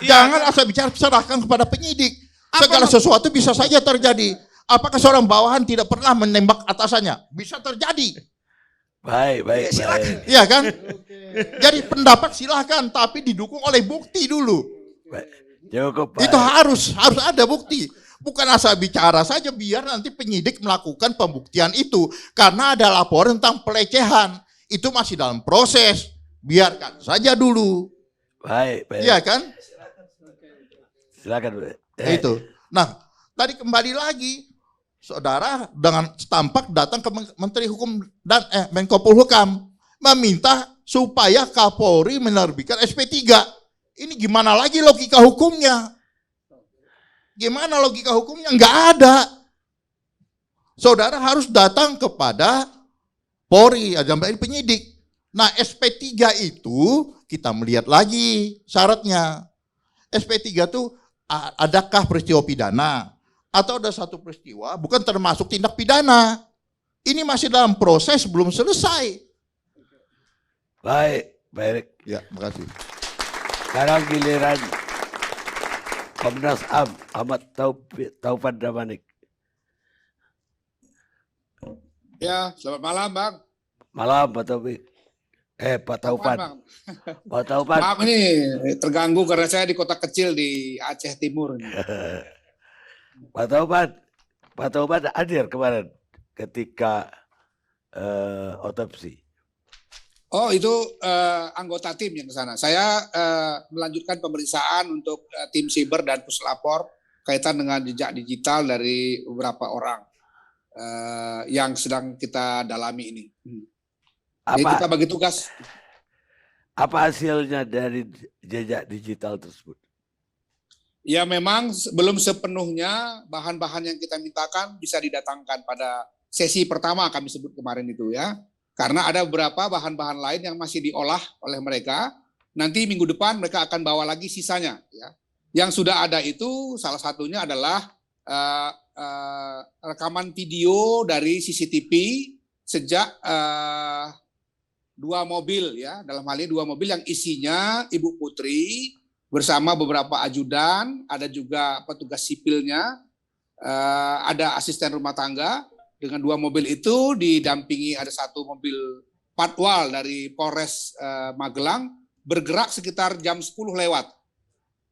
Speaker 3: Ya,
Speaker 4: jangan asal bicara, serahkan kepada penyidik. Segala sesuatu bisa saja terjadi. Apakah seorang bawahan tidak pernah menembak atasannya? Bisa terjadi.
Speaker 1: Baik.
Speaker 3: Silakan.
Speaker 4: Iya kan? Jadi pendapat silahkan, tapi didukung oleh bukti dulu.
Speaker 1: Cukup,
Speaker 4: itu harus ada bukti. Bukan asal bicara saja, biar nanti penyidik melakukan pembuktian itu. Karena ada laporan tentang pelecehan. Itu masih dalam proses. Biarkan saja dulu.
Speaker 1: Baik.
Speaker 4: Iya kan?
Speaker 1: Silakan.
Speaker 4: Itu. Nah, tadi kembali lagi. Saudara dengan tampak datang ke Menteri Hukum dan Menko Polhukam meminta supaya Kapolri menerbitkan SP3. Ini gimana lagi logika hukumnya? Gimana logika hukumnya? Nggak ada. Saudara harus datang kepada Polri, sampai penyidik. Nah, SP3 itu kita melihat lagi syaratnya. SP3 itu adakah peristiwa pidana? Atau ada satu peristiwa bukan termasuk tindak pidana. Ini masih dalam proses, belum selesai.
Speaker 1: Baik.
Speaker 4: Ya, makasih.
Speaker 1: Sekarang giliran Komnas HAM Ahmad Taufan Damanik.
Speaker 5: Ya, selamat malam Bang.
Speaker 1: Malam Pak Taufik. Pak Taufan.
Speaker 5: Bang.
Speaker 1: Pak Taufan.
Speaker 5: Maaf ini terganggu karena saya di kota kecil di Aceh Timur.
Speaker 1: Pak Taufan hadir kemarin ketika otopsi.
Speaker 5: Oh itu anggota tim yang ke sana. Saya melanjutkan pemeriksaan untuk tim siber dan puslapor kaitan dengan jejak digital dari beberapa orang yang sedang kita dalami ini. Jadi kita bagi tugas.
Speaker 1: Apa hasilnya dari jejak digital tersebut?
Speaker 5: Ya memang belum sepenuhnya bahan-bahan yang kita mintakan bisa didatangkan pada sesi pertama kami sebut kemarin itu ya. Karena ada beberapa bahan-bahan lain yang masih diolah oleh mereka. Nanti minggu depan mereka akan bawa lagi sisanya. Ya. Yang sudah ada itu salah satunya adalah rekaman video dari CCTV sejak 2 mobil ya, dalam hal ini 2 mobil yang isinya Ibu Putri bersama beberapa ajudan, ada juga petugas sipilnya, ada asisten rumah tangga. Dengan 2 mobil itu didampingi ada 1 mobil patwal dari Polres Magelang bergerak sekitar jam 10 lewat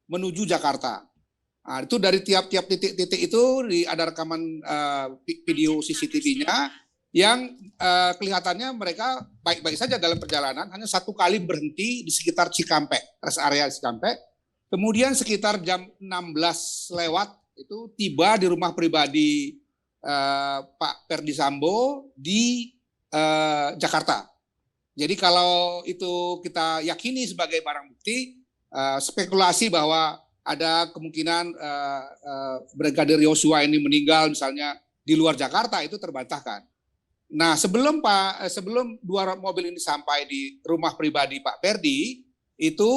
Speaker 5: menuju Jakarta. Nah, itu dari tiap-tiap titik-titik itu ada rekaman video CCTV-nya. Yang kelihatannya mereka baik-baik saja dalam perjalanan, hanya 1 kali berhenti di sekitar Cikampek, rest area Cikampek. Kemudian sekitar jam 16 lewat itu tiba di rumah pribadi Pak Ferdi Sambo di Jakarta. Jadi kalau itu kita yakini sebagai barang bukti, spekulasi bahwa ada kemungkinan Brigadir Yosua ini meninggal misalnya di luar Jakarta itu terbantahkan. Nah, sebelum 2 mobil ini sampai di rumah pribadi Pak Ferdi, itu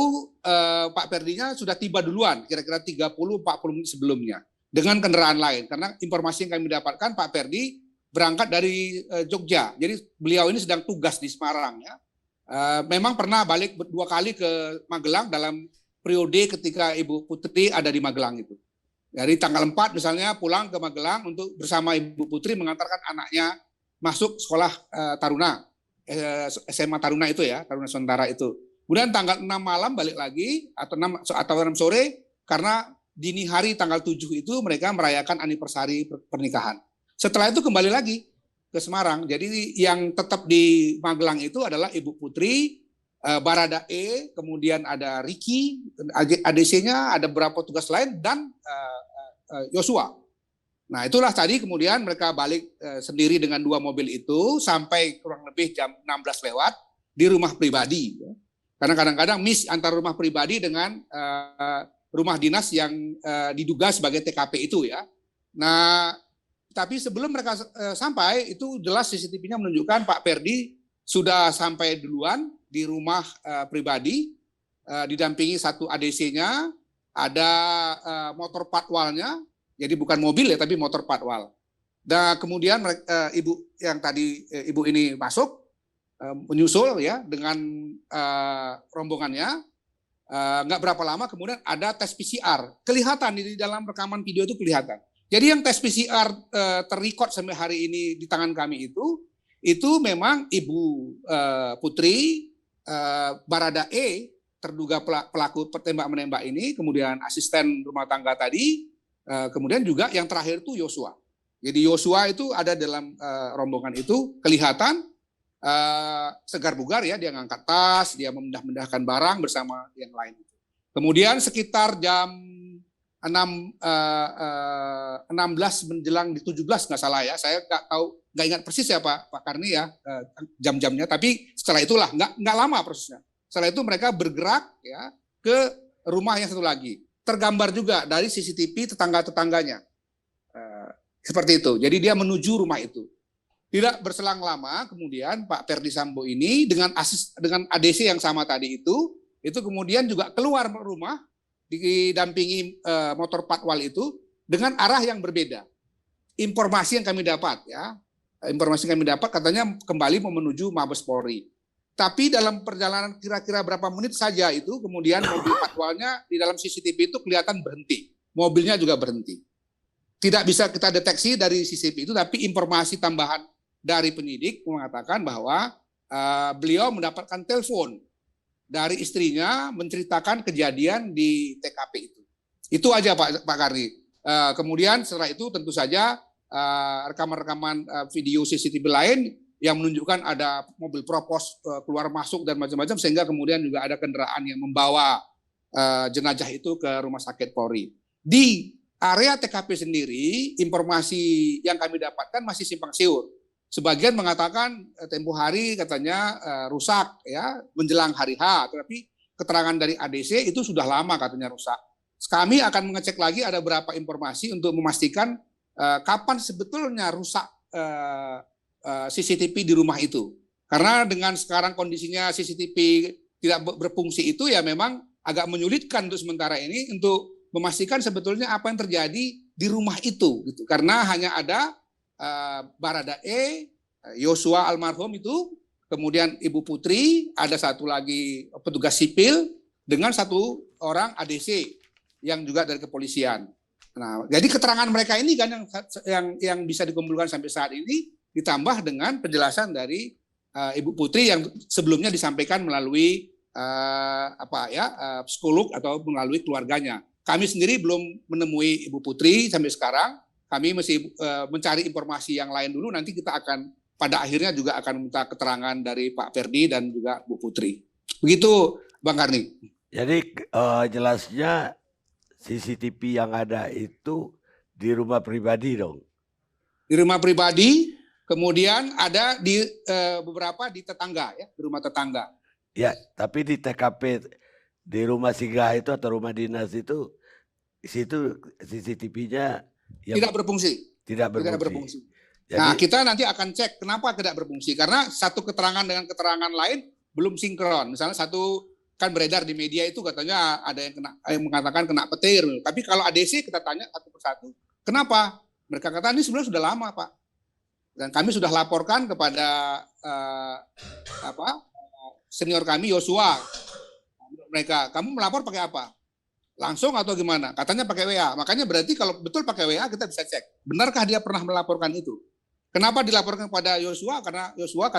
Speaker 5: Pak Ferdinya sudah tiba duluan, kira-kira 30-40 menit sebelumnya, dengan kendaraan lain. Karena informasi yang kami dapatkan, Pak Ferdi berangkat dari Jogja, jadi beliau ini sedang tugas di Semarang. Ya. Memang pernah balik 2 kali ke Magelang dalam periode ketika Ibu Putri ada di Magelang itu. Dari tanggal 4 misalnya pulang ke Magelang untuk bersama Ibu Putri mengantarkan anaknya masuk sekolah Taruna, SMA Taruna itu ya, Taruna Nusantara itu. Kemudian tanggal 6 malam balik lagi, atau 6 sore, karena dini hari tanggal 7 itu mereka merayakan anniversary pernikahan. Setelah itu kembali lagi ke Semarang. Jadi yang tetap di Magelang itu adalah Ibu Putri, Baradae, kemudian ada Ricky, ADC-nya, ada beberapa tugas lain, dan Yosua. Nah itulah tadi kemudian mereka balik sendiri dengan 2 mobil itu sampai kurang lebih jam 16 lewat di rumah pribadi. Ya. Karena kadang-kadang miss antara rumah pribadi dengan rumah dinas yang diduga sebagai TKP itu ya. Nah tapi sebelum mereka sampai itu jelas CCTV-nya menunjukkan Pak Ferdi sudah sampai duluan di rumah pribadi, didampingi 1 ADC-nya, ada motor patwalnya. Jadi bukan mobil ya, tapi motor patwal. Dan kemudian ibu yang tadi ibu ini masuk menyusul ya dengan rombongannya. Nggak berapa lama kemudian ada tes PCR. Kelihatan di dalam rekaman video itu kelihatan. Jadi yang tes PCR terrecord sampai hari ini di tangan kami itu memang Ibu Putri, Baradae, terduga pelaku tembak menembak ini, kemudian asisten rumah tangga tadi. Kemudian juga yang terakhir itu Yosua. Jadi Yosua itu ada dalam rombongan itu kelihatan segar bugar ya, dia ngangkat tas, dia memendah-mendahkan barang bersama yang lain. Kemudian sekitar jam 16 menjelang di 17 nggak salah ya, saya nggak ingat persis ya Pak Karni ya jam-jamnya, tapi setelah itulah nggak lama prosesnya. Setelah itu mereka bergerak ya ke rumah yang satu lagi. Tergambar juga dari CCTV tetangga-tetangganya. Seperti itu. Jadi dia menuju rumah itu. Tidak berselang lama, kemudian Pak Ferdi Sambo ini dengan ADC yang sama tadi itu kemudian juga keluar rumah, didampingi motor patwal itu dengan arah yang berbeda. Informasi yang kami dapat ya, informasi yang kami dapat katanya kembali menuju Mabes Polri. Tapi dalam perjalanan kira-kira berapa menit saja itu, kemudian mobil patwalnya di dalam CCTV itu kelihatan berhenti. Mobilnya juga berhenti. Tidak bisa kita deteksi dari CCTV itu, tapi informasi tambahan dari penyidik mengatakan bahwa beliau mendapatkan telepon dari istrinya menceritakan kejadian di TKP itu. Itu aja Pak Karni. Kemudian setelah itu tentu saja rekaman-rekaman video CCTV lain yang menunjukkan ada mobil propos keluar masuk dan macam-macam, sehingga kemudian juga ada kendaraan yang membawa jenazah itu ke rumah sakit Polri. Di area TKP sendiri, informasi yang kami dapatkan masih simpang siur. Sebagian mengatakan tempo hari katanya rusak ya menjelang hari H, tetapi keterangan dari ADC itu sudah lama katanya rusak. Kami akan mengecek lagi ada berapa informasi untuk memastikan kapan sebetulnya rusak CCTV di rumah itu. Karena dengan sekarang kondisinya CCTV tidak berfungsi itu ya memang agak menyulitkan untuk sementara ini untuk memastikan sebetulnya apa yang terjadi di rumah itu gitu. Karena hanya ada Baradae, Yosua almarhum itu, kemudian Ibu Putri, ada satu lagi petugas sipil dengan satu orang ADC yang juga dari kepolisian. Nah, jadi keterangan mereka ini kan yang bisa dikumpulkan sampai saat ini, ditambah dengan penjelasan dari Ibu Putri yang sebelumnya disampaikan melalui psikolog atau melalui keluarganya. Kami sendiri belum menemui Ibu Putri sampai sekarang. Kami masih mencari informasi yang lain dulu. Nanti kita akan pada akhirnya juga akan minta keterangan dari Pak Ferdi dan juga Bu Putri. Begitu, Bang Karni.
Speaker 1: Jadi jelasnya CCTV yang ada itu di rumah pribadi dong.
Speaker 5: Di rumah pribadi, kemudian ada di beberapa di tetangga ya, di rumah tetangga.
Speaker 1: Ya, tapi di TKP di rumah singgah itu atau rumah dinas itu situ CCTV-nya
Speaker 5: tidak berfungsi.
Speaker 1: Tidak berfungsi.
Speaker 5: Jadi, nah, kita nanti akan cek kenapa tidak berfungsi. Karena satu keterangan dengan keterangan lain belum sinkron. Misalnya satu kan beredar di media itu katanya ada yang mengatakan kena petir. Tapi kalau ADC kita tanya satu persatu, kenapa? Mereka kata ini sebenarnya sudah lama, Pak. Dan kami sudah laporkan kepada senior kami Yosua. Mereka, kamu melapor pakai apa? Langsung atau gimana? Katanya pakai WA. Makanya berarti kalau betul pakai WA kita bisa cek. Benarkah dia pernah melaporkan itu? Kenapa dilaporkan kepada Yosua? Karena Yosua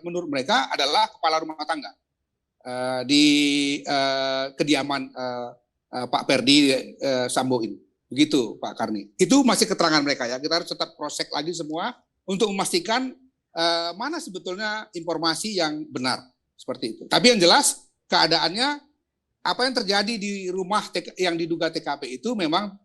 Speaker 5: menurut mereka adalah kepala rumah tangga di kediaman Pak Ferdi Sambo ini. Begitu Pak Karni. Itu masih keterangan mereka ya. Kita harus tetap cross check lagi semua untuk memastikan mana sebetulnya informasi yang benar seperti itu. Tapi yang jelas keadaannya apa yang terjadi di rumah yang diduga TKP itu memang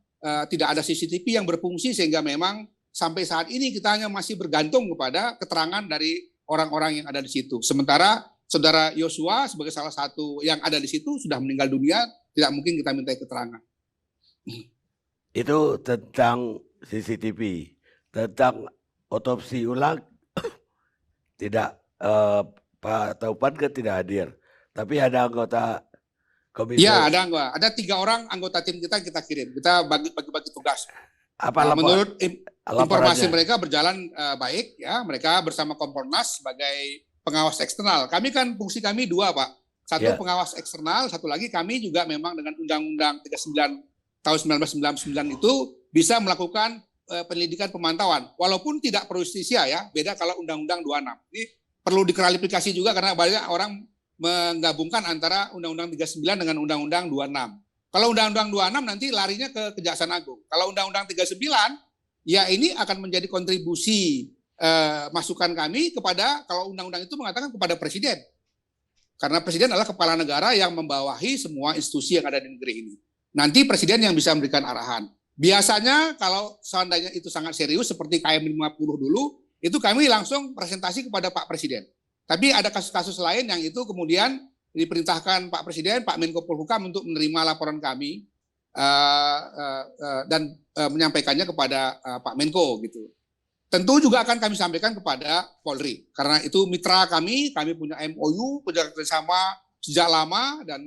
Speaker 5: tidak ada CCTV yang berfungsi sehingga memang sampai saat ini kita hanya masih bergantung kepada keterangan dari orang-orang yang ada di situ. Sementara saudara Yosua sebagai salah satu yang ada di situ sudah meninggal dunia, tidak mungkin kita minta keterangan.
Speaker 1: Itu tentang CCTV, tentang otopsi ulang tidak Pak Taufan kan tidak hadir, tapi ada anggota komisi.
Speaker 5: Ya, ada 3 orang anggota tim kita kirim. Kita bagi-bagi tugas.
Speaker 1: Apa
Speaker 5: menurut informasi mereka berjalan baik ya. Mereka bersama Kompolnas sebagai pengawas eksternal. Kami kan fungsi kami 2, Pak. Satu pengawas eksternal, satu lagi kami juga memang dengan Undang-Undang 39 tahun 1999 itu bisa melakukan penyelidikan pemantauan. Walaupun tidak pro justisia ya, beda kalau Undang-Undang 26. Ini perlu diklarifikasi juga karena banyak orang menggabungkan antara Undang-Undang 39 dengan Undang-Undang 26. Kalau Undang-Undang 26 nanti larinya ke Kejaksaan Agung. Kalau Undang-Undang 39, ya ini akan menjadi kontribusi masukan kami kepada, kalau Undang-Undang itu mengatakan kepada Presiden. Karena Presiden adalah kepala negara yang membawahi semua institusi yang ada di negeri ini. Nanti Presiden yang bisa memberikan arahan. Biasanya kalau seandainya itu sangat serius seperti KM50 dulu, itu kami langsung presentasi kepada Pak Presiden. Tapi ada kasus-kasus lain yang itu kemudian diperintahkan Pak Presiden, Pak Menko Polhukam untuk menerima laporan kami dan menyampaikannya kepada Pak Menko gitu. Tentu juga akan kami sampaikan kepada Polri karena itu mitra kami punya MOU, punya kerjasama sejak lama dan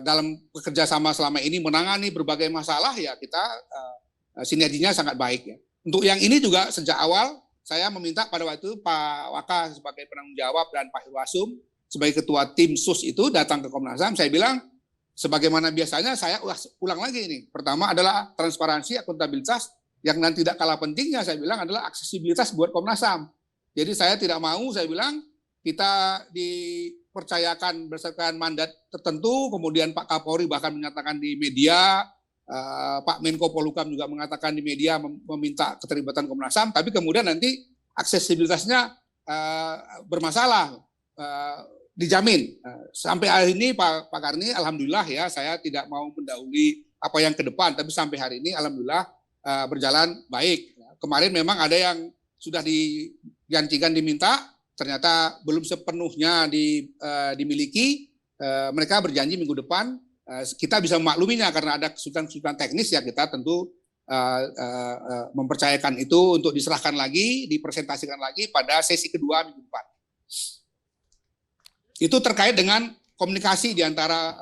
Speaker 5: dalam bekerjasama selama ini menangani berbagai masalah ya kita sinerginya sangat baik ya. Untuk yang ini juga sejak awal saya meminta pada waktu itu Pak Waka sebagai penanggung jawab dan Pak Irwasum sebagai ketua tim sus itu datang ke Komnas HAM. Saya bilang, sebagaimana biasanya saya ulang lagi ini. Pertama adalah transparansi, akuntabilitas, yang nanti tidak kalah pentingnya saya bilang adalah aksesibilitas buat Komnas HAM. Jadi saya tidak mau, saya bilang, kita dipercayakan berdasarkan mandat tertentu, kemudian Pak Kapolri bahkan menyatakan di media, Pak Menko Polhukam juga mengatakan di media meminta keterlibatan Komnas HAM, tapi kemudian nanti aksesibilitasnya bermasalah, dijamin. Sampai hari ini Pak Karni, alhamdulillah ya, saya tidak mau mendahului apa yang ke depan, tapi sampai hari ini alhamdulillah berjalan baik. Kemarin memang ada yang sudah dijanjikan diminta, ternyata belum sepenuhnya dimiliki. Mereka berjanji minggu depan, kita bisa memakluminya karena ada kesulitan-kesulitan teknis ya, kita tentu mempercayakan itu untuk diserahkan lagi, dipresentasikan lagi pada sesi kedua minggu depan. Itu terkait dengan komunikasi di antara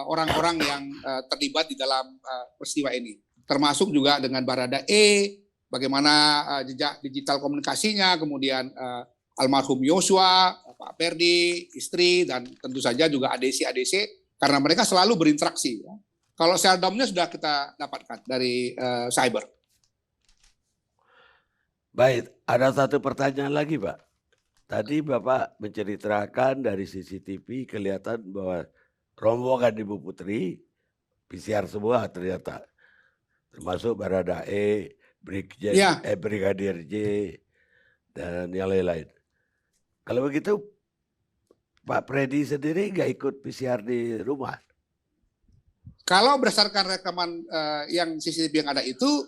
Speaker 5: orang-orang yang terlibat di dalam peristiwa ini. Termasuk juga dengan Baradae, bagaimana jejak digital komunikasinya, kemudian almarhum Yosua, Pak Perdi, istri, dan tentu saja juga ADC, karena mereka selalu berinteraksi. Ya. Kalau seldomnya sudah kita dapatkan dari cyber.
Speaker 1: Baik, ada satu pertanyaan lagi Pak. Tadi Bapak menceritakan dari CCTV kelihatan bahwa rombongan Ibu Putri PCR semua ternyata. Termasuk Baradae, Brigadir J, dan yang lain-lain. Kalau begitu Pak Freddy sendiri nggak ikut PCR di rumah?
Speaker 5: Kalau berdasarkan rekaman yang CCTV yang ada itu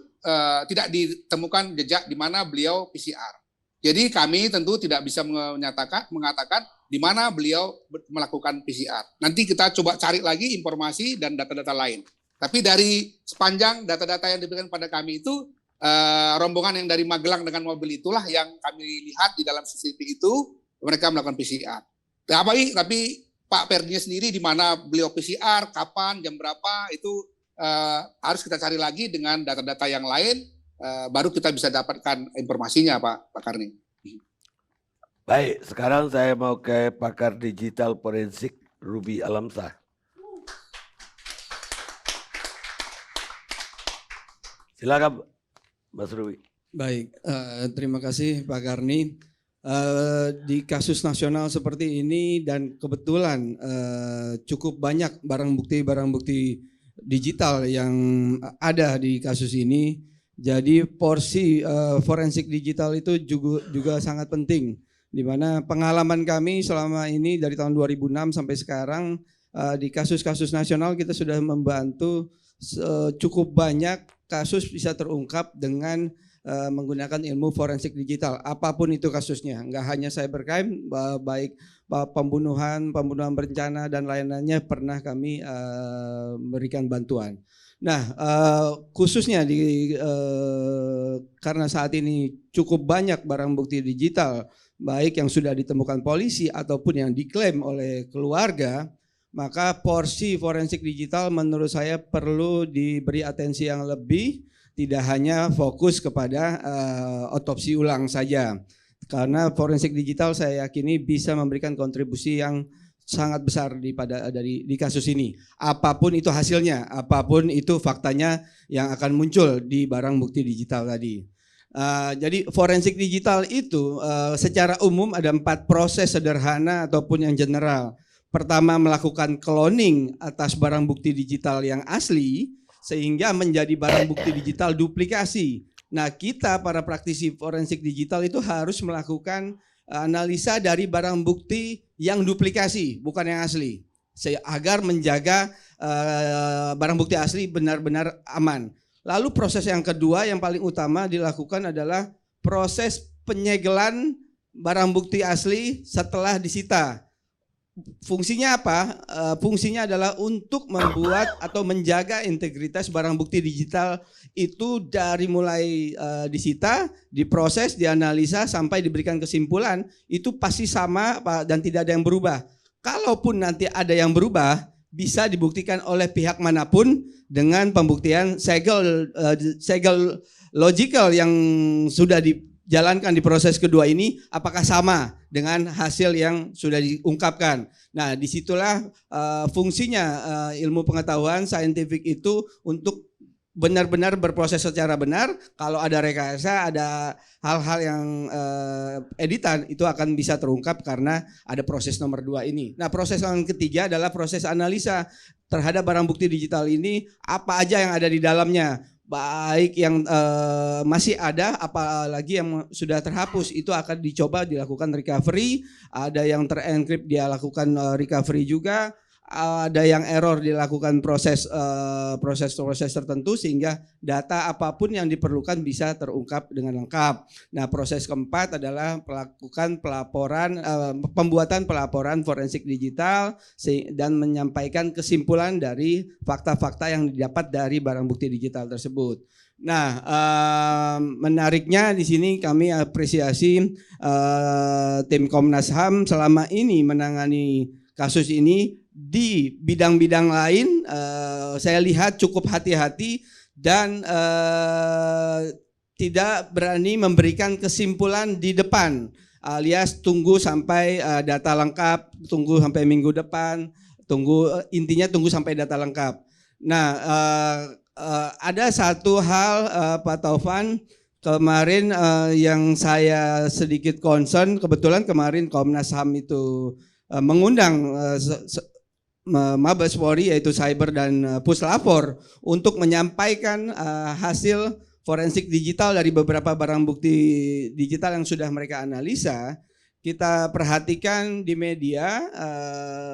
Speaker 5: tidak ditemukan jejak di mana beliau PCR. Jadi kami tentu tidak bisa mengatakan di mana beliau melakukan PCR. Nanti kita coba cari lagi informasi dan data-data lain. Tapi dari sepanjang data-data yang diberikan pada kami itu, rombongan yang dari Magelang dengan mobil itulah yang kami lihat di dalam CCTV itu, mereka melakukan PCR. Tapi Pak Perdinya sendiri di mana beliau PCR, kapan, jam berapa, itu harus kita cari lagi dengan data-data yang lain, baru kita bisa dapatkan informasinya Pak Karni.
Speaker 1: Baik, sekarang saya mau ke pakar digital forensik Ruby Alamsah. Silakan Mas Ruby.
Speaker 6: Baik, terima kasih Pak Karni. Di kasus nasional seperti ini dan kebetulan cukup banyak barang bukti digital yang ada di kasus ini. Jadi porsi forensik digital itu juga sangat penting. Di mana pengalaman kami selama ini dari tahun 2006 sampai sekarang di kasus-kasus nasional kita sudah membantu cukup banyak kasus bisa terungkap dengan menggunakan ilmu forensik digital, apapun itu kasusnya, nggak hanya cybercrime, baik pembunuhan berencana dan lain-lainnya pernah kami berikan bantuan. Nah, khususnya karena saat ini cukup banyak barang bukti digital, baik yang sudah ditemukan polisi ataupun yang diklaim oleh keluarga, maka porsi forensik digital menurut saya perlu diberi atensi yang lebih. Tidak hanya fokus kepada otopsi ulang saja, karena forensik digital saya yakini bisa memberikan kontribusi yang sangat besar di kasus ini. Apapun itu hasilnya, apapun itu faktanya yang akan muncul di barang bukti digital tadi. Jadi forensik digital itu secara umum ada 4 proses sederhana ataupun yang general. Pertama, melakukan cloning atas barang bukti digital yang asli, sehingga menjadi barang bukti digital duplikasi. Nah, kita para praktisi forensik digital itu harus melakukan analisa dari barang bukti yang duplikasi, bukan yang asli, agar menjaga barang bukti asli benar-benar aman. Lalu proses yang kedua yang paling utama dilakukan adalah proses penyegelan barang bukti asli setelah disita. Fungsinya apa? Fungsinya adalah untuk membuat atau menjaga integritas barang bukti digital itu dari mulai disita, diproses, dianalisa sampai diberikan kesimpulan itu pasti sama dan tidak ada yang berubah. Kalaupun nanti ada yang berubah, bisa dibuktikan oleh pihak manapun dengan pembuktian segel logical yang sudah dijalankan di proses kedua ini apakah sama dengan hasil yang sudah diungkapkan. Nah, disitulah fungsinya ilmu pengetahuan saintifik itu untuk benar-benar berproses secara benar. Kalau ada rekayasa, ada hal-hal yang editan, itu akan bisa terungkap karena ada proses nomor 2 ini. Nah, proses yang ketiga adalah proses analisa terhadap barang bukti digital ini, apa aja yang ada di dalamnya, baik yang masih ada, apalagi yang sudah terhapus, itu akan dicoba dilakukan recovery. Ada yang terenkrip dia lakukan recovery juga. Ada yang error dilakukan proses tertentu sehingga data apapun yang diperlukan bisa terungkap dengan lengkap. Nah, proses keempat adalah melakukan pembuatan pelaporan forensik digital dan menyampaikan kesimpulan dari fakta-fakta yang didapat dari barang bukti digital tersebut. Nah, menariknya di sini kami apresiasi tim Komnas HAM selama ini menangani kasus ini. Di bidang-bidang lain saya lihat cukup hati-hati dan tidak berani memberikan kesimpulan di depan, alias tunggu sampai data lengkap, tunggu sampai minggu depan, intinya tunggu sampai data lengkap. Nah, ada satu hal Pak Taufan kemarin yang saya sedikit concern, kebetulan kemarin Komnas HAM itu mengundang Mabes Polri yaitu Cyber dan Puslapor untuk menyampaikan hasil forensik digital dari beberapa barang bukti digital yang sudah mereka analisa. Kita perhatikan di media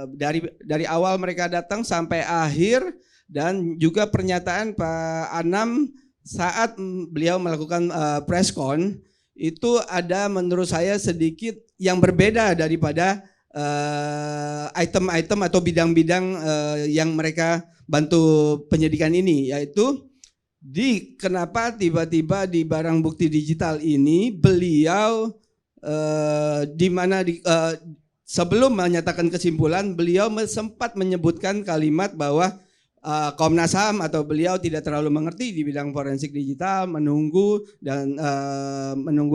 Speaker 6: dari awal mereka datang sampai akhir, dan juga pernyataan Pak Anam saat beliau melakukan preskon itu ada menurut saya sedikit yang berbeda daripada item-item atau bidang-bidang yang mereka bantu penyidikan ini, yaitu kenapa tiba-tiba di barang bukti digital ini beliau sebelum menyatakan kesimpulan beliau sempat menyebutkan kalimat bahwa Komnas HAM atau beliau tidak terlalu mengerti di bidang forensik digital, menunggu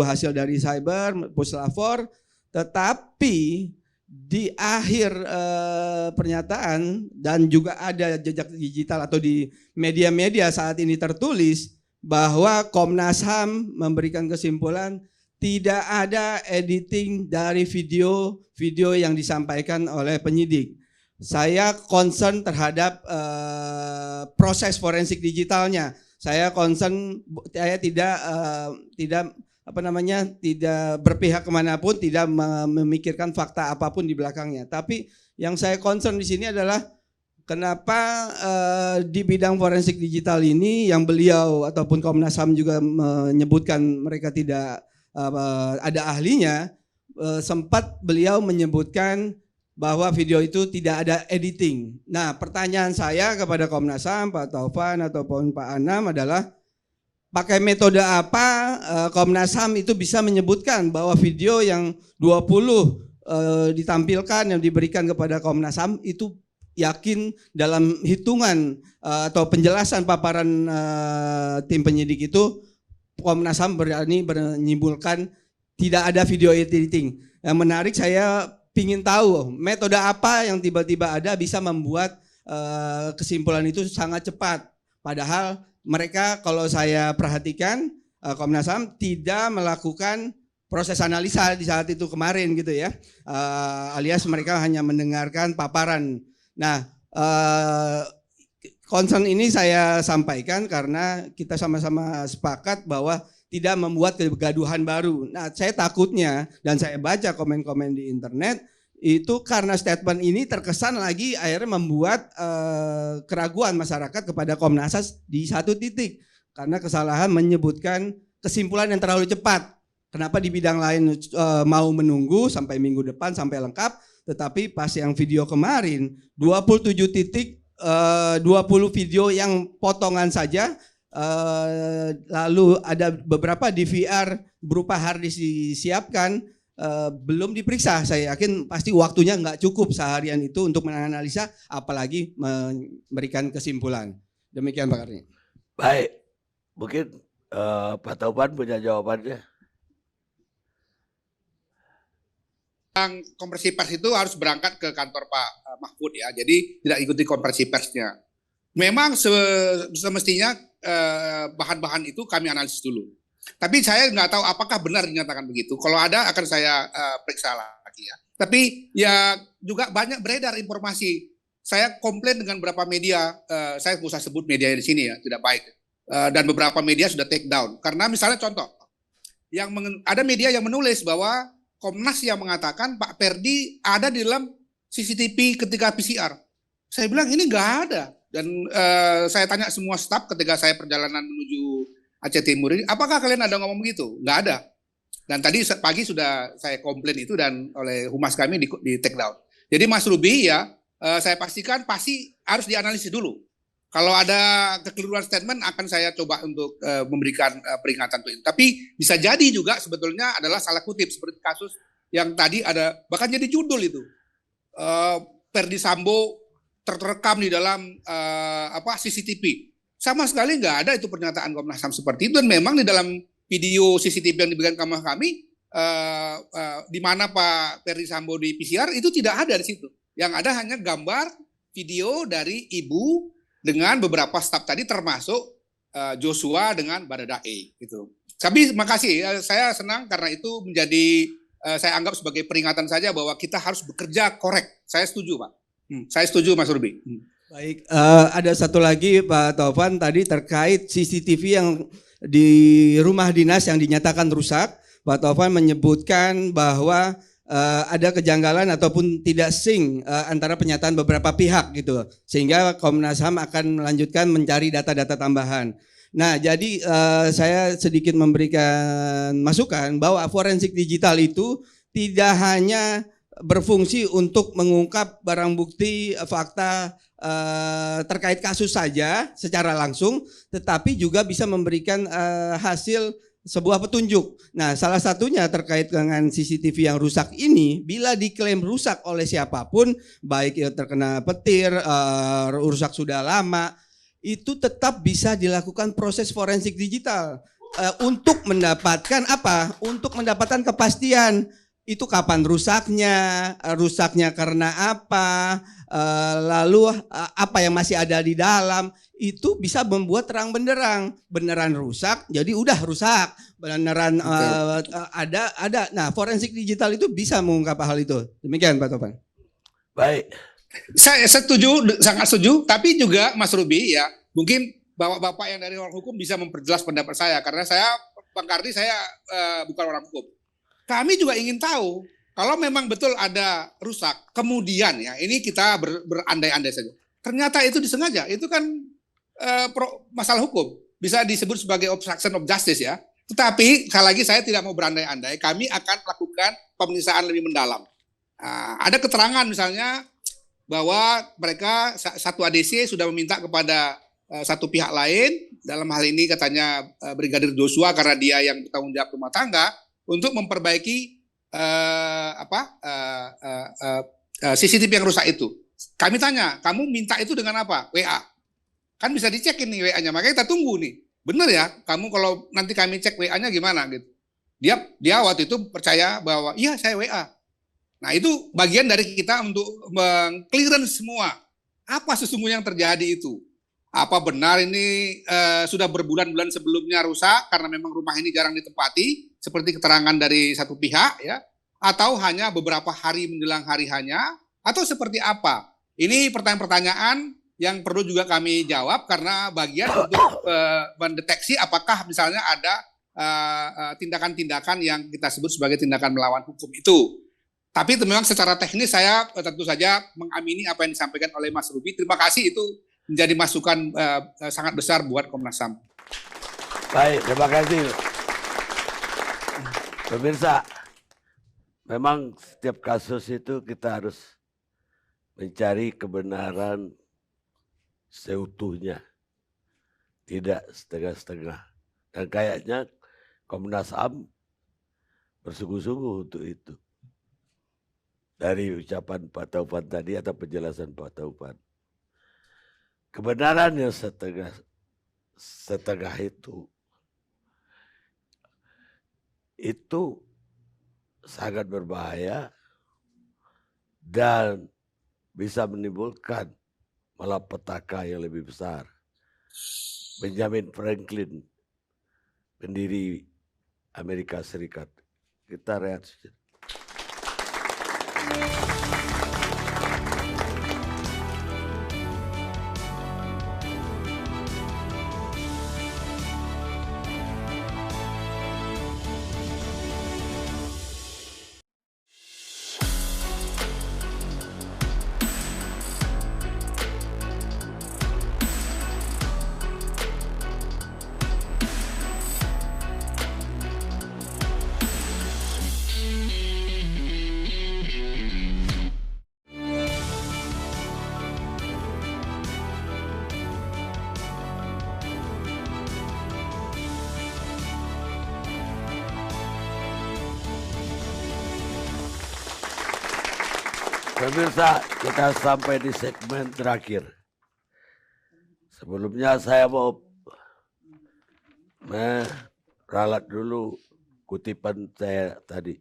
Speaker 6: hasil dari Cyber, Puslapor, tetapi di akhir pernyataan dan juga ada jejak digital atau di media-media saat ini tertulis bahwa Komnas HAM memberikan kesimpulan tidak ada editing dari video yang disampaikan oleh penyidik. Saya concern terhadap proses forensik digitalnya. Saya concern, saya tidak berpihak kemanapun, tidak memikirkan fakta apapun di belakangnya. Tapi yang saya concern di sini adalah kenapa di bidang forensik digital ini yang beliau ataupun Komnas HAM juga menyebutkan mereka tidak ada ahlinya, sempat beliau menyebutkan bahwa video itu tidak ada editing. Nah, pertanyaan saya kepada Komnas HAM, Pak Taufan ataupun Pak Anam adalah pakai metode apa Komnas HAM itu bisa menyebutkan bahwa video yang 20 ditampilkan yang diberikan kepada Komnas HAM itu yakin dalam hitungan atau penjelasan paparan tim penyidik itu Komnas HAM berani menyimpulkan tidak ada video editing. Yang menarik, saya ingin tahu metode apa yang tiba-tiba ada bisa membuat kesimpulan itu sangat cepat. Padahal mereka kalau saya perhatikan Komnas HAM tidak melakukan proses analisa di saat itu kemarin gitu ya, alias mereka hanya mendengarkan paparan. Nah, concern ini saya sampaikan karena kita sama-sama sepakat bahwa tidak membuat kegaduhan baru. Nah, saya takutnya dan saya baca komen-komen di internet itu karena statement ini terkesan lagi akhirnya membuat keraguan masyarakat kepada Komnas HAM di satu titik karena kesalahan menyebutkan kesimpulan yang terlalu cepat. Kenapa di bidang lain mau menunggu sampai minggu depan sampai lengkap, tetapi pas yang video kemarin 27 titik 20 video yang potongan saja, lalu ada beberapa DVR berupa harddisk disiapkan, belum diperiksa. Saya yakin pasti waktunya nggak cukup seharian itu untuk menganalisa, apalagi memberikan kesimpulan. Demikian Pak Karni.
Speaker 1: Baik, mungkin Pak Taufan punya jawabannya.
Speaker 5: konferensi pers itu harus berangkat ke kantor Pak Mahfud ya, jadi tidak ikuti konferensi persnya. Memang semestinya bahan-bahan itu kami analisis dulu. Tapi saya nggak tahu apakah benar dinyatakan begitu. Kalau ada akan saya periksa lagi ya. Tapi ya juga banyak beredar informasi. Saya komplain dengan beberapa media, saya nggak usah sebut media di sini ya, tidak baik. Dan beberapa media sudah take down. Karena misalnya contoh, ada media yang menulis bahwa Komnas yang mengatakan Pak Perdi ada di dalam CCTV ketika PCR. Saya bilang ini nggak ada. Dan saya tanya semua staf ketika saya perjalanan menuju Aceh Timur ini, apakah kalian ada ngomong begitu? Nggak ada. Dan tadi pagi sudah saya komplain itu dan oleh humas kami di take down. Jadi Mas Ruby ya, saya pastikan pasti harus dianalisis dulu. Kalau ada kekeliruan statement akan saya coba untuk memberikan peringatan untuk itu. Tapi bisa jadi juga sebetulnya adalah salah kutip seperti kasus yang tadi ada, bahkan jadi judul itu. Perdi Sambo terekam di dalam CCTV. Sama sekali nggak ada itu pernyataan Komnas HAM seperti itu. Dan memang di dalam video CCTV yang diberikan Komnas kami, di mana Pak Perdi Sambo di PCR itu tidak ada di situ. Yang ada hanya gambar video dari ibu dengan beberapa staf tadi termasuk Joshua dengan Baradae gitu. Tapi makasih, saya senang karena itu menjadi saya anggap sebagai peringatan saja bahwa kita harus bekerja korek. Saya setuju Pak. Saya setuju Mas Ruby.
Speaker 6: Baik, ada satu lagi Pak Taufan tadi terkait CCTV yang di rumah dinas yang dinyatakan rusak. Pak Taufan menyebutkan bahwa ada kejanggalan ataupun tidak sync antara pernyataan beberapa pihak gitu, sehingga Komnas HAM akan melanjutkan mencari data-data tambahan. Nah, jadi saya sedikit memberikan masukan bahwa forensik digital itu tidak hanya berfungsi untuk mengungkap barang bukti fakta terkait kasus saja secara langsung, tetapi juga bisa memberikan hasil sebuah petunjuk. Nah, salah satunya terkait dengan CCTV yang rusak ini, bila diklaim rusak oleh siapapun, baik itu terkena petir, rusak sudah lama, itu tetap bisa dilakukan proses forensik digital untuk mendapatkan apa? Untuk mendapatkan kepastian itu kapan rusaknya karena apa, lalu apa yang masih ada di dalam. Itu bisa membuat terang benderang, beneran rusak jadi udah rusak, beneran ada. Nah, forensik digital itu bisa mengungkap hal itu. Demikian Pak Topan.
Speaker 1: Baik.
Speaker 5: Saya setuju, sangat setuju. Tapi juga Mas Ruby ya, mungkin bapak-bapak yang dari orang hukum bisa memperjelas pendapat saya, karena saya Bang Kardi saya bukan orang hukum. Kami juga ingin tahu kalau memang betul ada rusak, kemudian ya ini kita berandai-andai saja. Ternyata itu disengaja, itu kan masalah hukum, bisa disebut sebagai obstruction of justice ya. Tetapi sekali lagi saya tidak mau berandai-andai, kami akan melakukan pemeriksaan lebih mendalam. Ada keterangan misalnya bahwa mereka satu ADC sudah meminta kepada satu pihak lain, dalam hal ini katanya Brigadir Joshua karena dia yang bertanggung jawab rumah tangga, untuk memperbaiki CCTV yang rusak itu. Kami tanya, kamu minta itu dengan apa? WA. Kan bisa dicek ini WA-nya, makanya kita tunggu nih. Benar ya, kamu kalau nanti kami cek WA-nya gimana gitu. Dia waktu itu percaya bahwa iya saya WA. Nah itu bagian dari kita untuk meng-clearance semua. Apa sesungguhnya yang terjadi itu? Apa benar ini sudah berbulan-bulan sebelumnya rusak karena memang rumah ini jarang ditempati, seperti keterangan dari satu pihak ya, atau hanya beberapa hari menjelang hari hanya, atau seperti apa? Ini pertanyaan-pertanyaan yang perlu juga kami jawab karena bagian untuk mendeteksi apakah misalnya ada tindakan-tindakan yang kita sebut sebagai tindakan melawan hukum itu. Tapi itu memang secara teknis saya tentu saja mengamini apa yang disampaikan oleh Mas Ruby. Terima kasih, itu menjadi masukan sangat besar buat Komnas HAM.
Speaker 1: Baik, terima kasih. Pemirsa, memang setiap kasus itu kita harus mencari kebenaran seutuhnya, tidak setengah-setengah. Dan kayaknya Komnas HAM bersungguh-sungguh untuk itu. Dari ucapan Pak Taufan tadi atau penjelasan Pak Taufan, kebenaran yang setengah itu sangat berbahaya dan bisa menimbulkan malapetaka yang lebih besar. Benjamin Franklin, pendiri Amerika Serikat. Kita reaksi. Pemirsa, kita sampai di segmen terakhir. Sebelumnya saya mau meralat dulu kutipan saya tadi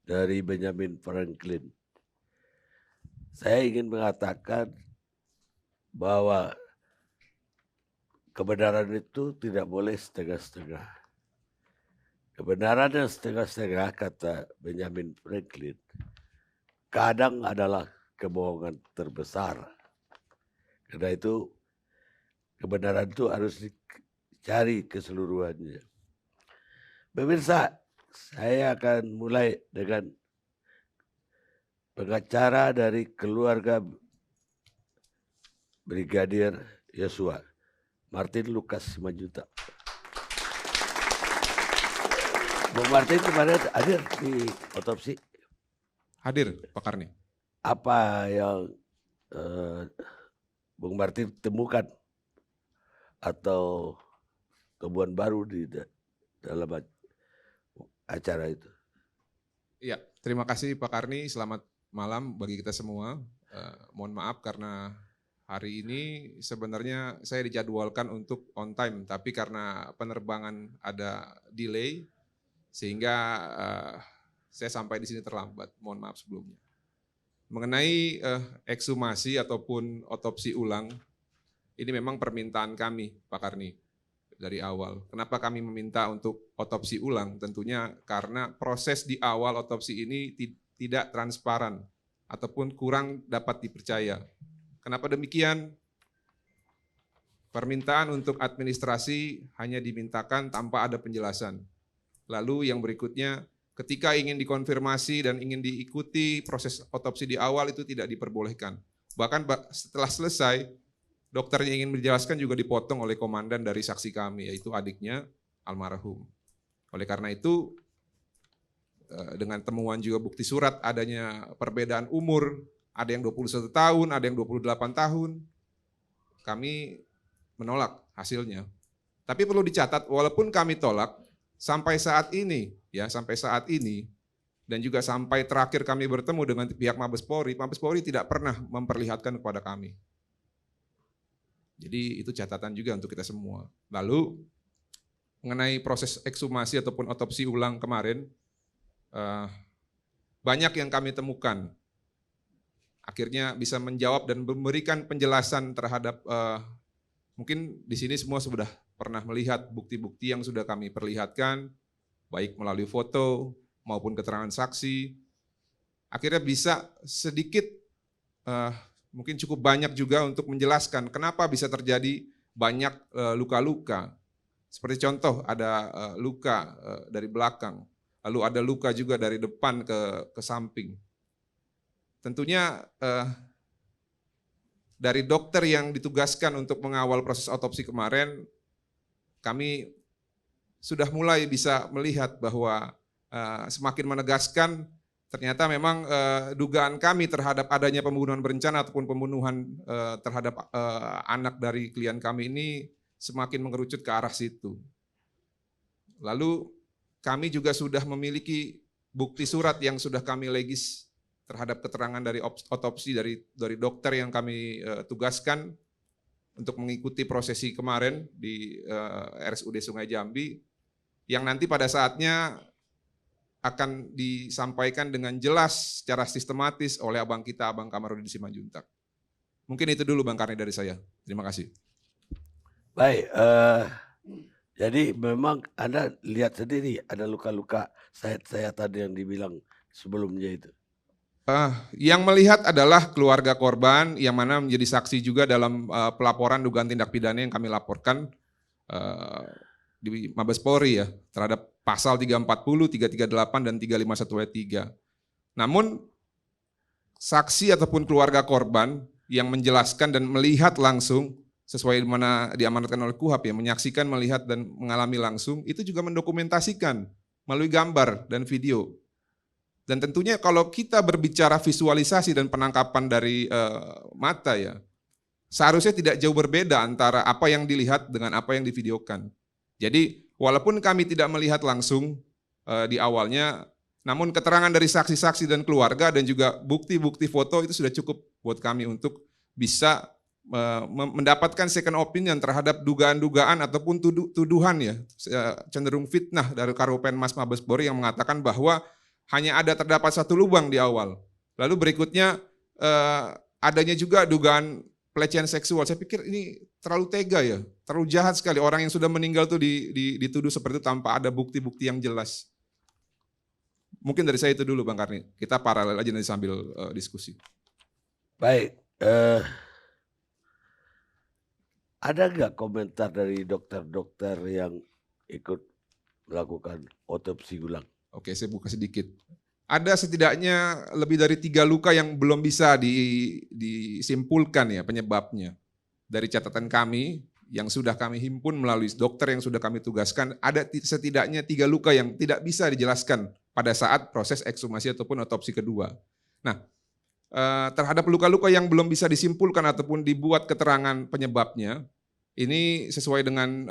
Speaker 1: dari Benjamin Franklin. Saya ingin mengatakan bahwa kebenaran itu tidak boleh setengah-setengah. Kebenaran yang setengah-setengah, kata Benjamin Franklin, kadang adalah kebohongan terbesar. Karena itu kebenaran itu harus dicari keseluruhannya. Pemirsa, saya akan mulai dengan pengacara dari keluarga Brigadir Yosua, Martin Lucas Simanjuntak. Bung Martin kemarin hadir di otopsi.
Speaker 7: Hadir, Pak Karni.
Speaker 1: Apa yang Bung Martin temukan atau temuan baru di dalam acara itu?
Speaker 7: Iya, terima kasih Pak Karni. Selamat malam bagi kita semua. Mohon maaf karena hari ini sebenarnya saya dijadwalkan untuk on time, tapi karena penerbangan ada delay sehingga saya sampai di sini terlambat, mohon maaf sebelumnya. Mengenai ekshumasi ataupun otopsi ulang, ini memang permintaan kami, Pak Karni, dari awal. Kenapa kami meminta untuk otopsi ulang? Tentunya karena proses di awal otopsi ini tidak transparan ataupun kurang dapat dipercaya. Kenapa demikian? Permintaan untuk administrasi hanya dimintakan tanpa ada penjelasan. Lalu yang berikutnya, ketika ingin dikonfirmasi dan ingin diikuti proses otopsi di awal itu tidak diperbolehkan. Bahkan setelah selesai, dokter yang ingin menjelaskan juga dipotong oleh komandan dari saksi kami, yaitu adiknya almarhum. Oleh karena itu, dengan temuan juga bukti surat adanya perbedaan umur, ada yang 21 tahun, ada yang 28 tahun, kami menolak hasilnya. Tapi perlu dicatat, walaupun kami tolak, sampai saat ini, dan juga sampai terakhir kami bertemu dengan pihak Mabes Polri tidak pernah memperlihatkan kepada kami. Jadi itu catatan juga untuk kita semua. Lalu mengenai proses ekshumasi ataupun otopsi ulang kemarin, banyak yang kami temukan. Akhirnya bisa menjawab dan memberikan penjelasan terhadap, mungkin di sini semua sudah pernah melihat bukti-bukti yang sudah kami perlihatkan, baik melalui foto maupun keterangan saksi. Akhirnya bisa sedikit, mungkin cukup banyak juga untuk menjelaskan kenapa bisa terjadi banyak luka-luka. Seperti contoh ada luka dari belakang, lalu ada luka juga dari depan ke samping. Tentunya dari dokter yang ditugaskan untuk mengawal proses otopsi kemarin, kami sudah mulai bisa melihat bahwa semakin menegaskan ternyata memang dugaan kami terhadap adanya pembunuhan berencana ataupun pembunuhan terhadap anak dari klien kami ini semakin mengerucut ke arah situ. Lalu kami juga sudah memiliki bukti surat yang sudah kami legis terhadap keterangan dari otopsi dari dokter yang kami tugaskan untuk mengikuti prosesi kemarin di RSUD Sungai Jambi, yang nanti pada saatnya akan disampaikan dengan jelas secara sistematis oleh abang kita, Abang Kamarudin Simanjuntak. Mungkin itu dulu Bang Karni dari saya. Terima kasih.
Speaker 1: Baik, jadi memang Anda lihat sendiri ada luka-luka sayat-sayatan yang dibilang sebelumnya itu.
Speaker 7: Yang melihat adalah keluarga korban yang mana menjadi saksi juga dalam pelaporan dugaan tindak pidana yang kami laporkan di Mabes Polri ya, terhadap pasal 340, 338, dan 351 ayat 3. Namun saksi ataupun keluarga korban yang menjelaskan dan melihat langsung sesuai mana diamanatkan oleh KUHAP ya, menyaksikan, melihat, dan mengalami langsung, itu juga mendokumentasikan melalui gambar dan video. Dan tentunya kalau kita berbicara visualisasi dan penangkapan dari mata ya, seharusnya tidak jauh berbeda antara apa yang dilihat dengan apa yang divideokan. Jadi walaupun kami tidak melihat langsung di awalnya, namun keterangan dari saksi-saksi dan keluarga dan juga bukti-bukti foto itu sudah cukup buat kami untuk bisa mendapatkan second opinion terhadap dugaan-dugaan ataupun tuduhan ya, cenderung fitnah dari Karopenmas Mabes Polri yang mengatakan bahwa hanya terdapat satu lubang di awal. Lalu berikutnya adanya juga dugaan pelecehan seksual. Saya pikir ini terlalu tega ya, terlalu jahat sekali. Orang yang sudah meninggal tuh dituduh seperti itu tanpa ada bukti-bukti yang jelas. Mungkin dari saya itu dulu Bang Karni. Kita paralel aja nanti sambil diskusi.
Speaker 1: Baik, ada nggak komentar dari dokter-dokter yang ikut melakukan otopsi ulang?
Speaker 7: Oke, saya buka sedikit. Ada setidaknya lebih dari 3 luka yang belum bisa disimpulkan ya penyebabnya. Dari catatan kami yang sudah kami himpun melalui dokter yang sudah kami tugaskan, ada setidaknya 3 luka yang tidak bisa dijelaskan pada saat proses ekshumasi ataupun otopsi kedua. Nah, terhadap luka-luka yang belum bisa disimpulkan ataupun dibuat keterangan penyebabnya, ini sesuai dengan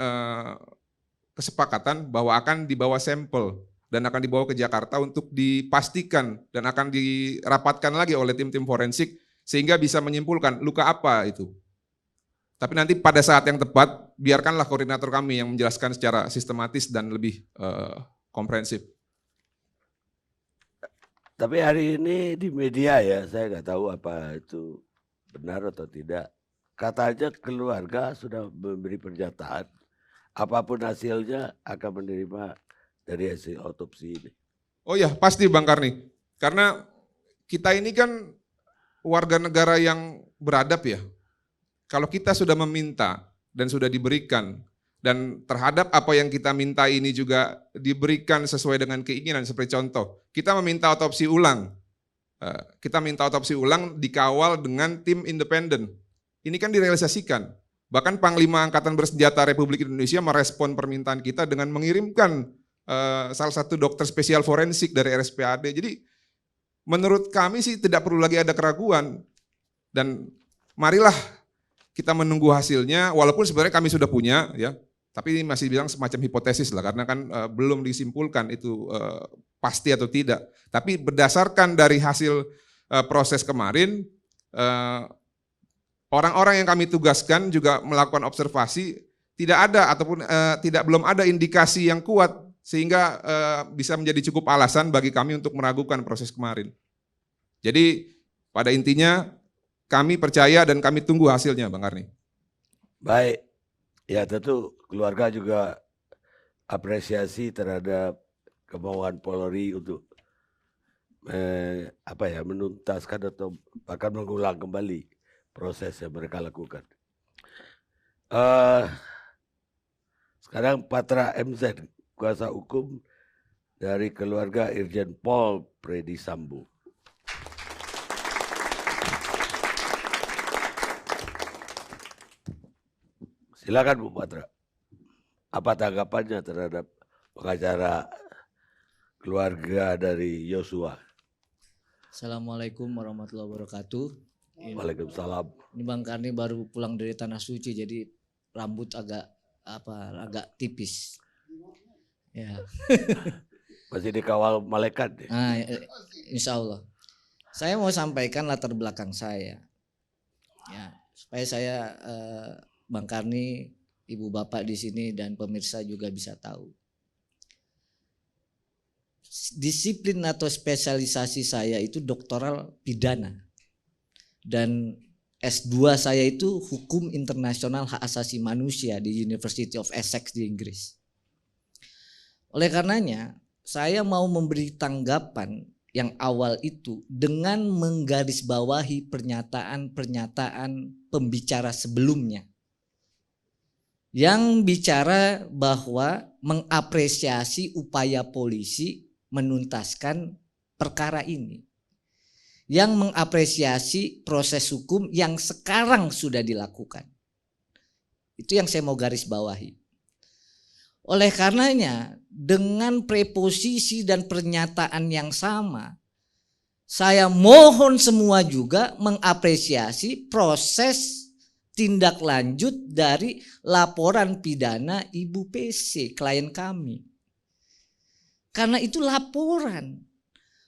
Speaker 7: kesepakatan bahwa akan dibawa sampel dan akan dibawa ke Jakarta untuk dipastikan dan akan dirapatkan lagi oleh tim-tim forensik sehingga bisa menyimpulkan luka apa itu. Tapi nanti pada saat yang tepat biarkanlah koordinator kami yang menjelaskan secara sistematis dan lebih komprehensif.
Speaker 1: Tapi hari ini di media ya, saya nggak tahu apa itu benar atau tidak. Katanya keluarga sudah memberi pernyataan apapun hasilnya akan menerima dari hasil otopsi ini.
Speaker 7: Oh ya, pasti Bang Karni. Karena kita ini kan warga negara yang beradab ya. Kalau kita sudah meminta dan sudah diberikan, dan terhadap apa yang kita minta ini juga diberikan sesuai dengan keinginan, seperti contoh, kita meminta otopsi ulang. Kita minta otopsi ulang dikawal dengan tim independen. Ini kan direalisasikan. Bahkan Panglima Angkatan Bersenjata Republik Indonesia merespon permintaan kita dengan mengirimkan salah satu dokter spesial forensik dari RSPAD. Jadi menurut kami sih tidak perlu lagi ada keraguan. Dan marilah kita menunggu hasilnya, walaupun sebenarnya kami sudah punya ya, tapi ini masih bilang semacam hipotesis lah, karena kan belum disimpulkan itu pasti atau tidak. Tapi berdasarkan dari hasil proses kemarin, orang-orang yang kami tugaskan juga melakukan observasi, tidak ada ataupun belum ada indikasi yang kuat sehingga bisa menjadi cukup alasan bagi kami untuk meragukan proses kemarin. Jadi pada intinya kami percaya dan kami tunggu hasilnya Bang Karni.
Speaker 1: Baik, ya tentu keluarga juga apresiasi terhadap kemauan Polri untuk menuntaskan atau bahkan mengulang kembali proses yang mereka lakukan. Sekarang Patra MZ, kuasa hukum dari keluarga Irjen Pol Predi Sambo. Silakan Bu Patra. Apa tanggapannya terhadap pengacara keluarga dari Yosua?
Speaker 8: Assalamualaikum warahmatullahi wabarakatuh.
Speaker 1: Waalaikumsalam.
Speaker 8: Ini Bang Karni baru pulang dari Tanah Suci, jadi rambut agak tipis. Ya.
Speaker 1: Masih dikawal malaikat.
Speaker 8: Nah, insya Allah. Saya mau sampaikan latar belakang saya. Ya, supaya saya Bang Karni, Ibu Bapak di sini dan pemirsa juga bisa tahu. disiplin atau spesialisasi saya itu doktoral pidana. Dan S2 saya itu hukum internasional hak asasi manusia di University of Essex di Inggris. Oleh karenanya, saya mau memberi tanggapan yang awal itu dengan menggarisbawahi pernyataan-pernyataan pembicara sebelumnya. Yang bicara bahwa mengapresiasi upaya polisi menuntaskan perkara ini. Yang mengapresiasi proses hukum yang sekarang sudah dilakukan. Itu yang saya mau garis bawahi. Oleh karenanya, dengan preposisi dan pernyataan yang sama, saya mohon semua juga mengapresiasi proses tindak lanjut dari laporan pidana Ibu PC, klien kami. Karena itu laporan.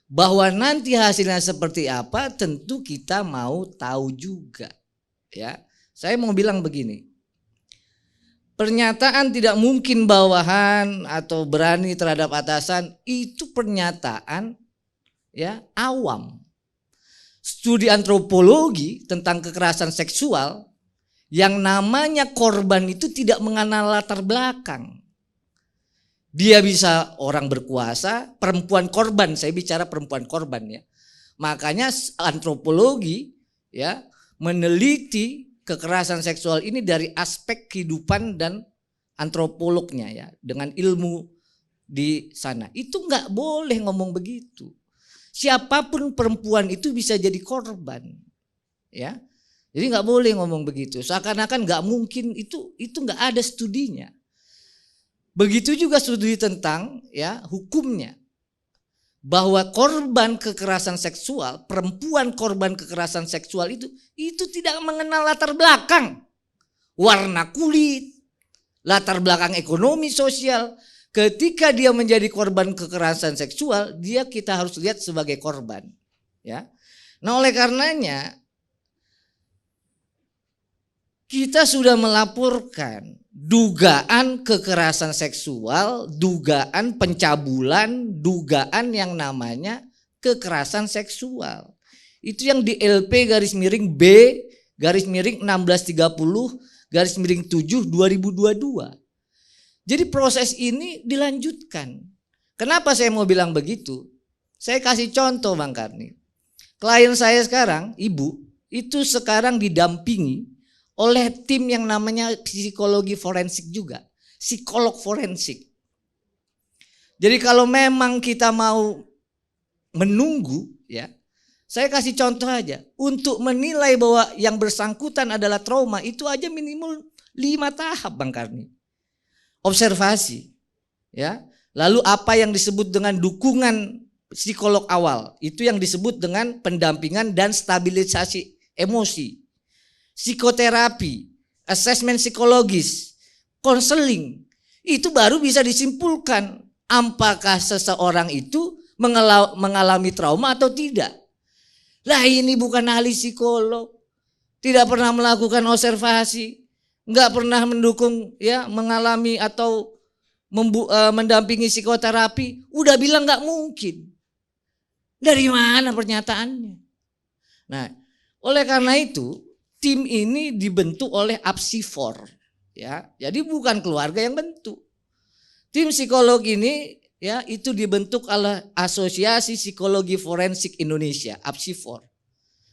Speaker 8: Bahwa nanti hasilnya seperti apa tentu kita mau tahu juga. Ya, saya mau bilang begini. Pernyataan tidak mungkin bawahan atau berani terhadap atasan itu pernyataan ya awam. Studi antropologi tentang kekerasan seksual yang namanya korban itu tidak mengenal latar belakang. Dia bisa orang berkuasa, perempuan korban, saya bicara perempuan korban ya. Makanya antropologi ya meneliti kekerasan seksual ini dari aspek kehidupan dan antropolognya ya, dengan ilmu di sana. Itu nggak boleh ngomong begitu. Siapapun perempuan itu bisa jadi korban, ya. Jadi nggak boleh ngomong begitu. Seakan-akan nggak mungkin, itu nggak ada studinya. Begitu juga studi tentang ya hukumnya, bahwa korban kekerasan seksual, perempuan korban kekerasan seksual itu tidak mengenal latar belakang, warna kulit, latar belakang ekonomi sosial. Ketika dia menjadi korban kekerasan seksual, kita harus lihat sebagai korban, ya. Nah, oleh karenanya kita sudah melaporkan dugaan kekerasan seksual, dugaan pencabulan, dugaan yang namanya kekerasan seksual. Itu yang di LP _B _1630 _7 2022. Jadi proses ini dilanjutkan. Kenapa saya mau bilang begitu? Saya kasih contoh Bang Karni. Klien saya sekarang, Ibu, itu sekarang didampingi oleh tim yang namanya psikologi forensik juga. Psikolog forensik. Jadi kalau memang kita mau menunggu ya, saya kasih contoh aja. Untuk menilai bahwa yang bersangkutan adalah trauma, itu aja minimal 5 tahap Bang Karni. Observasi, ya. Lalu apa yang disebut dengan dukungan psikolog awal, itu yang disebut dengan pendampingan dan stabilisasi emosi. Psikoterapi, asesmen psikologis, konseling, itu baru bisa disimpulkan apakah seseorang itu mengalami trauma atau tidak. Lah ini bukan ahli psikolog, tidak pernah melakukan observasi, nggak pernah mendukung ya mengalami atau mendampingi psikoterapi, udah bilang nggak mungkin. Dari mana pernyataannya? Nah, oleh karena itu tim ini dibentuk oleh Apsifor, ya. Jadi bukan keluarga yang bentuk. Tim psikolog ini ya itu dibentuk oleh Asosiasi Psikologi Forensik Indonesia, Apsifor.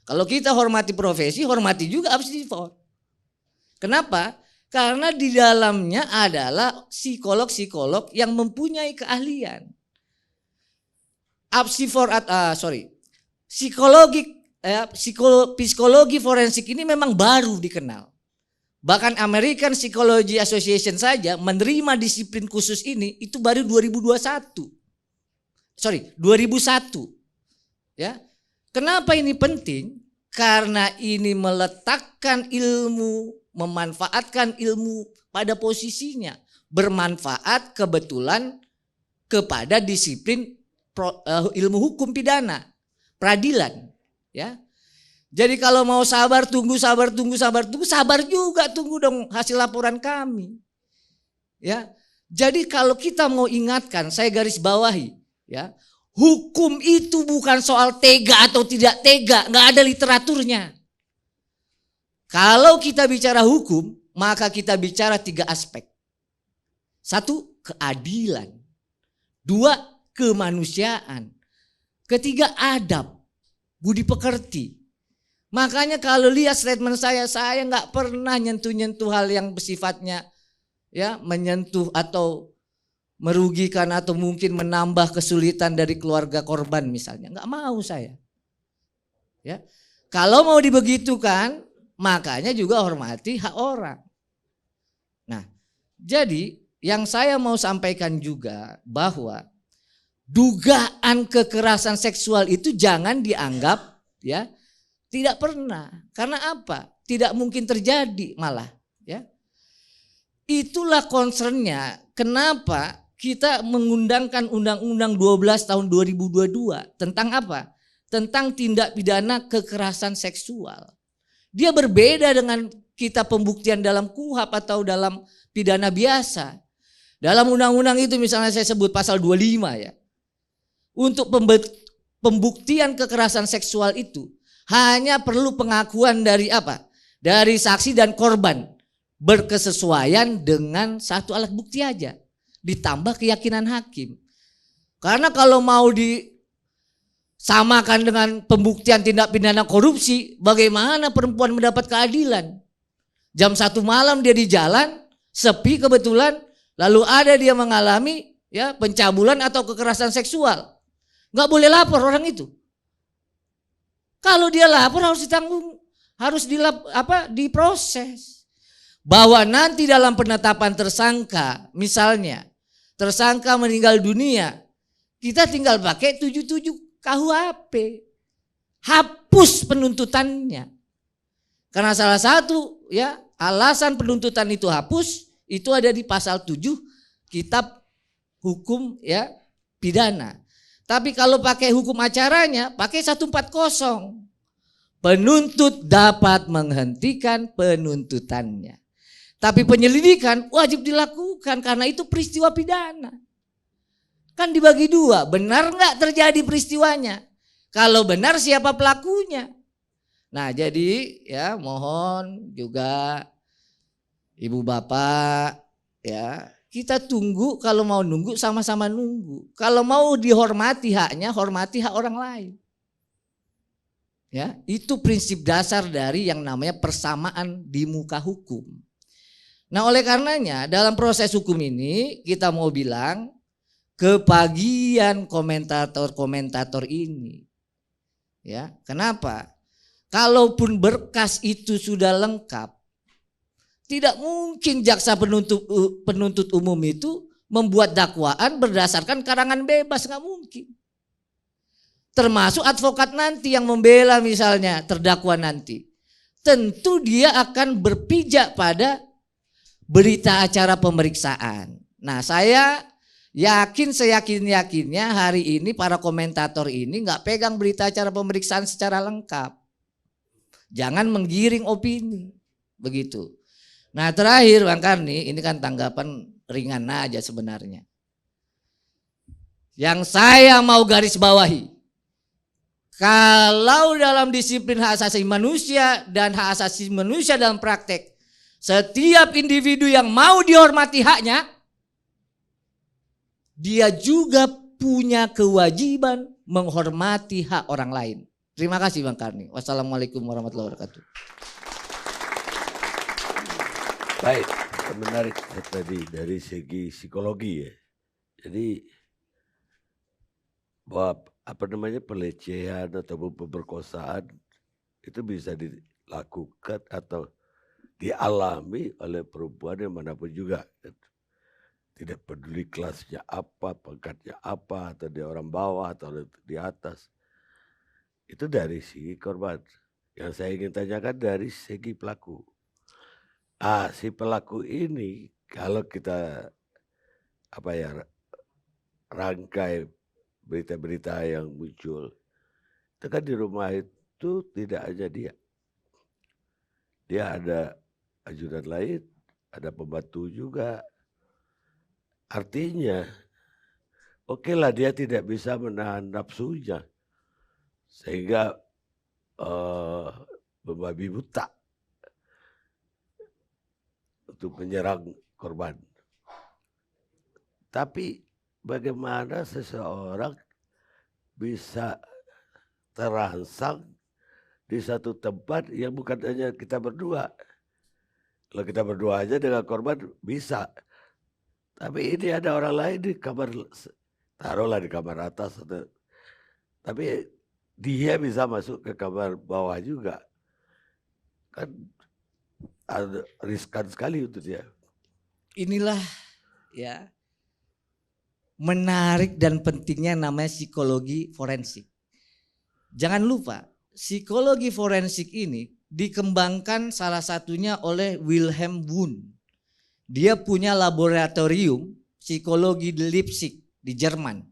Speaker 8: Kalau kita hormati profesi, hormati juga Apsifor. Kenapa? Karena di dalamnya adalah psikolog-psikolog yang mempunyai keahlian. Psikologi forensik ini memang baru dikenal. Bahkan American Psychology Association saja menerima disiplin khusus ini itu baru 2001. Ya. Kenapa ini penting? Karena ini meletakkan ilmu, memanfaatkan ilmu pada posisinya, bermanfaat kebetulan kepada disiplin ilmu hukum pidana, peradilan, ya. Jadi kalau mau sabar juga tunggu dong hasil laporan kami. Ya. Jadi kalau kita mau ingatkan, saya garis bawahi, ya, hukum itu bukan soal tega atau tidak tega, nggak ada literaturnya. Kalau kita bicara hukum, maka kita bicara 3 aspek. 1, keadilan. 2, kemanusiaan. 3, adab, budi pekerti. Makanya kalau lihat statement saya nggak pernah nyentuh-nyentuh hal yang bersifatnya ya menyentuh atau merugikan atau mungkin menambah kesulitan dari keluarga korban misalnya. Nggak mau saya. Ya, kalau mau dibegitukan, makanya juga hormati hak orang. Nah, jadi yang saya mau sampaikan juga bahwa dugaan kekerasan seksual itu jangan dianggap ya tidak pernah. Karena apa? Tidak mungkin terjadi malah. Ya, itulah concernnya. Kenapa kita mengundangkan Undang-Undang 12 tahun 2022 tentang apa? Tentang tindak pidana kekerasan seksual. Dia berbeda dengan kita pembuktian dalam KUHP atau dalam pidana biasa. Dalam undang-undang itu misalnya saya sebut pasal 25 ya. Untuk pembuktian kekerasan seksual itu hanya perlu pengakuan dari apa? Dari saksi dan korban berkesesuaian dengan satu alat bukti aja. Ditambah keyakinan hakim. Karena kalau mau disamakan dengan pembuktian tindak pidana korupsi, bagaimana perempuan mendapat keadilan? Jam 1 malam dia di jalan, sepi kebetulan, lalu ada dia mengalami ya pencabulan atau kekerasan seksual. Nggak boleh lapor orang itu. Kalau dia lapor harus ditanggung, harus diproses. Bahwa nanti dalam penetapan tersangka, misalnya tersangka meninggal dunia, kita tinggal pakai 77 KUHP. Hapus penuntutannya. Karena salah satu ya alasan penuntutan itu hapus itu ada di pasal 7 Kitab Hukum ya Pidana. Tapi kalau pakai hukum acaranya, pakai 140. Penuntut dapat menghentikan penuntutannya. Tapi penyelidikan wajib dilakukan karena itu peristiwa pidana. Kan dibagi 2, benar nggak terjadi peristiwanya? Kalau benar siapa pelakunya? Nah jadi ya mohon juga ibu bapak ya. Kita tunggu, kalau mau nunggu sama-sama nunggu. Kalau mau dihormati haknya, hormati hak orang lain. Ya, itu prinsip dasar dari yang namanya persamaan di muka hukum. Nah, oleh karenanya dalam proses hukum ini kita mau bilang kebagian komentator-komentator ini. Ya, kenapa? Kalaupun berkas itu sudah lengkap, tidak mungkin jaksa penuntut umum itu membuat dakwaan berdasarkan karangan bebas, nggak mungkin. Termasuk advokat nanti yang membela misalnya terdakwa nanti. Tentu dia akan berpijak pada berita acara pemeriksaan. Nah saya yakin seyakin-yakinnya hari ini para komentator ini nggak pegang berita acara pemeriksaan secara lengkap. Jangan menggiring opini, begitu. Nah terakhir Bang Karni, ini kan tanggapan ringan aja sebenarnya. Yang saya mau garis bawahi, kalau dalam disiplin hak asasi manusia dan hak asasi manusia dalam praktek, setiap individu yang mau dihormati haknya, dia juga punya kewajiban menghormati hak orang lain. Terima kasih Bang Karni. Wassalamualaikum warahmatullahi wabarakatuh.
Speaker 1: Baik, menarik tadi dari segi psikologi ya. Jadi bahwa pelecehan atau pemerkosaan itu bisa dilakukan atau dialami oleh perempuan yang manapun juga. Tidak peduli kelasnya apa, pangkatnya apa, atau dia orang bawah atau di atas. Itu dari segi korban. Yang saya ingin tanyakan dari segi pelaku. Si pelaku ini kalau kita rangkai berita-berita yang muncul, itu kan di rumah itu tidak hanya dia. Dia ada ajudan lain, ada pembantu juga. Artinya oke lah dia tidak bisa menahan nafsunya sehingga membabi buta untuk menyerang korban. Tapi bagaimana seseorang bisa terangsang di satu tempat yang bukan hanya kita berdua. Kalau kita berdua aja dengan korban bisa. Tapi ini ada orang lain di kamar, taruhlah di kamar atas. Tapi dia bisa masuk ke kamar bawah juga. Kan riskan sekali untuk dia.
Speaker 8: Inilah ya menarik dan pentingnya namanya psikologi forensik. Jangan lupa, psikologi forensik ini dikembangkan salah satunya oleh Wilhelm Wundt. Dia punya laboratorium psikologi di Leipzig di Jerman.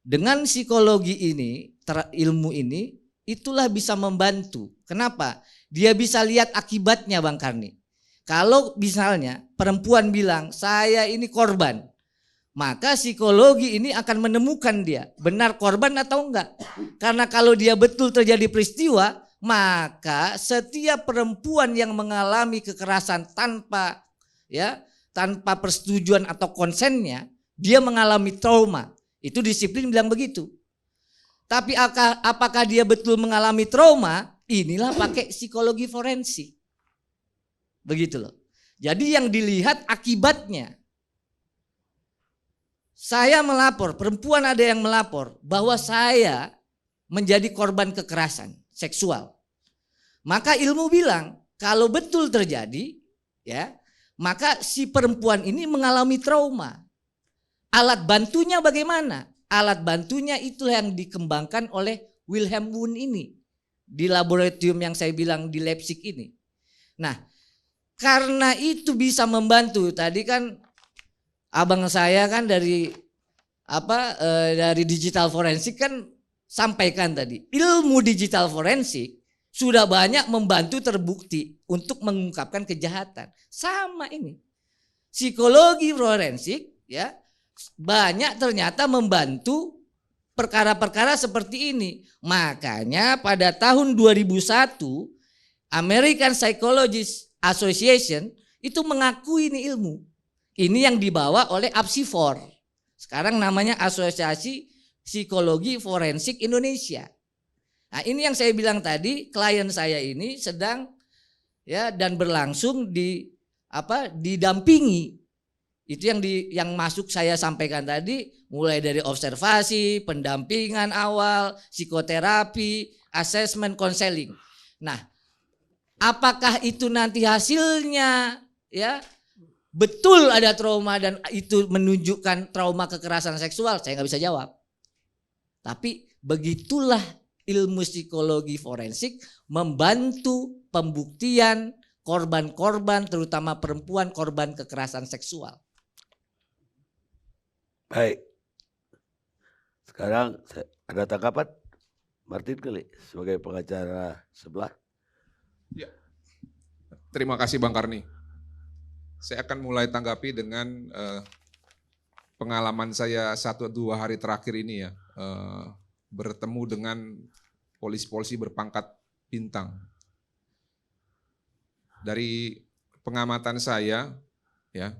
Speaker 8: Dengan psikologi ini, ilmu ini, itulah bisa membantu. Kenapa? Dia bisa lihat akibatnya Bang Karni. Kalau misalnya perempuan bilang, saya ini korban, maka psikologi ini akan menemukan dia benar korban atau enggak. Karena kalau dia betul terjadi peristiwa, maka setiap perempuan yang mengalami kekerasan tanpa persetujuan atau konsennya, dia mengalami trauma. Itu disiplin bilang begitu. Tapi apakah dia betul mengalami trauma? Inilah pakai psikologi forensik. Begitu loh. Jadi yang dilihat akibatnya. Saya melapor, perempuan ada yang melapor bahwa saya menjadi korban kekerasan seksual. Maka ilmu bilang kalau betul terjadi, ya, maka si perempuan ini mengalami trauma. Alat bantunya bagaimana? Alat bantunya itulah yang dikembangkan oleh Wilhelm Wundt ini di laboratorium yang saya bilang di Leipzig ini. Nah, karena itu bisa membantu. Tadi kan abang saya kan dari digital forensik kan sampaikan tadi. Ilmu digital forensik sudah banyak membantu terbukti untuk mengungkapkan kejahatan. Sama ini. Psikologi forensik ya banyak ternyata membantu perkara-perkara seperti ini. Makanya pada tahun 2001 American Psychologist Association itu mengakui ini ilmu. Ini yang dibawa oleh APSIFOR. Sekarang namanya Asosiasi Psikologi Forensik Indonesia. Nah, ini yang saya bilang tadi, klien saya ini sedang ya dan berlangsung didampingi. Itu yang masuk saya sampaikan tadi, mulai dari observasi, pendampingan awal, psikoterapi, asesmen, konseling. Nah, apakah itu nanti hasilnya ya betul ada trauma dan itu menunjukkan trauma kekerasan seksual? Saya nggak bisa jawab. Tapi begitulah ilmu psikologi forensik membantu pembuktian korban-korban, terutama perempuan korban kekerasan seksual.
Speaker 1: Baik. Sekarang ada tanggapan Martin kali sebagai pengacara sebelah.
Speaker 7: Ya. Terima kasih Bang Karni. Saya akan mulai tanggapi dengan pengalaman saya 1-2 hari terakhir ini ya. Bertemu dengan polisi-polisi berpangkat bintang. Dari pengamatan saya ya,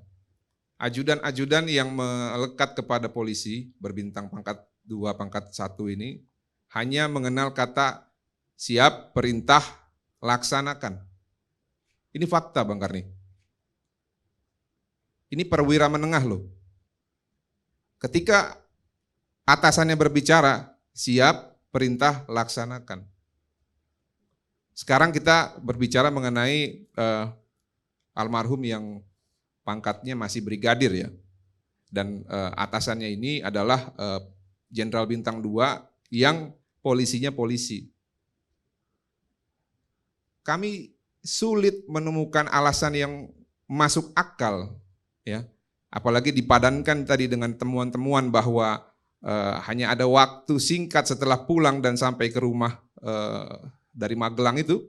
Speaker 7: ajudan-ajudan yang melekat kepada polisi berbintang pangkat 2, pangkat 1 ini hanya mengenal kata siap, perintah, laksanakan. Ini fakta Bang Karni. Ini perwira menengah loh. Ketika atasannya berbicara, siap, perintah, laksanakan. Sekarang kita berbicara mengenai almarhum yang pangkatnya masih brigadir ya. Dan atasannya ini adalah Jenderal Bintang 2 yang polisinya polisi. Kami sulit menemukan alasan yang masuk akal ya. Apalagi dipadankan tadi dengan temuan-temuan bahwa hanya ada waktu singkat setelah pulang dan sampai ke rumah dari Magelang itu.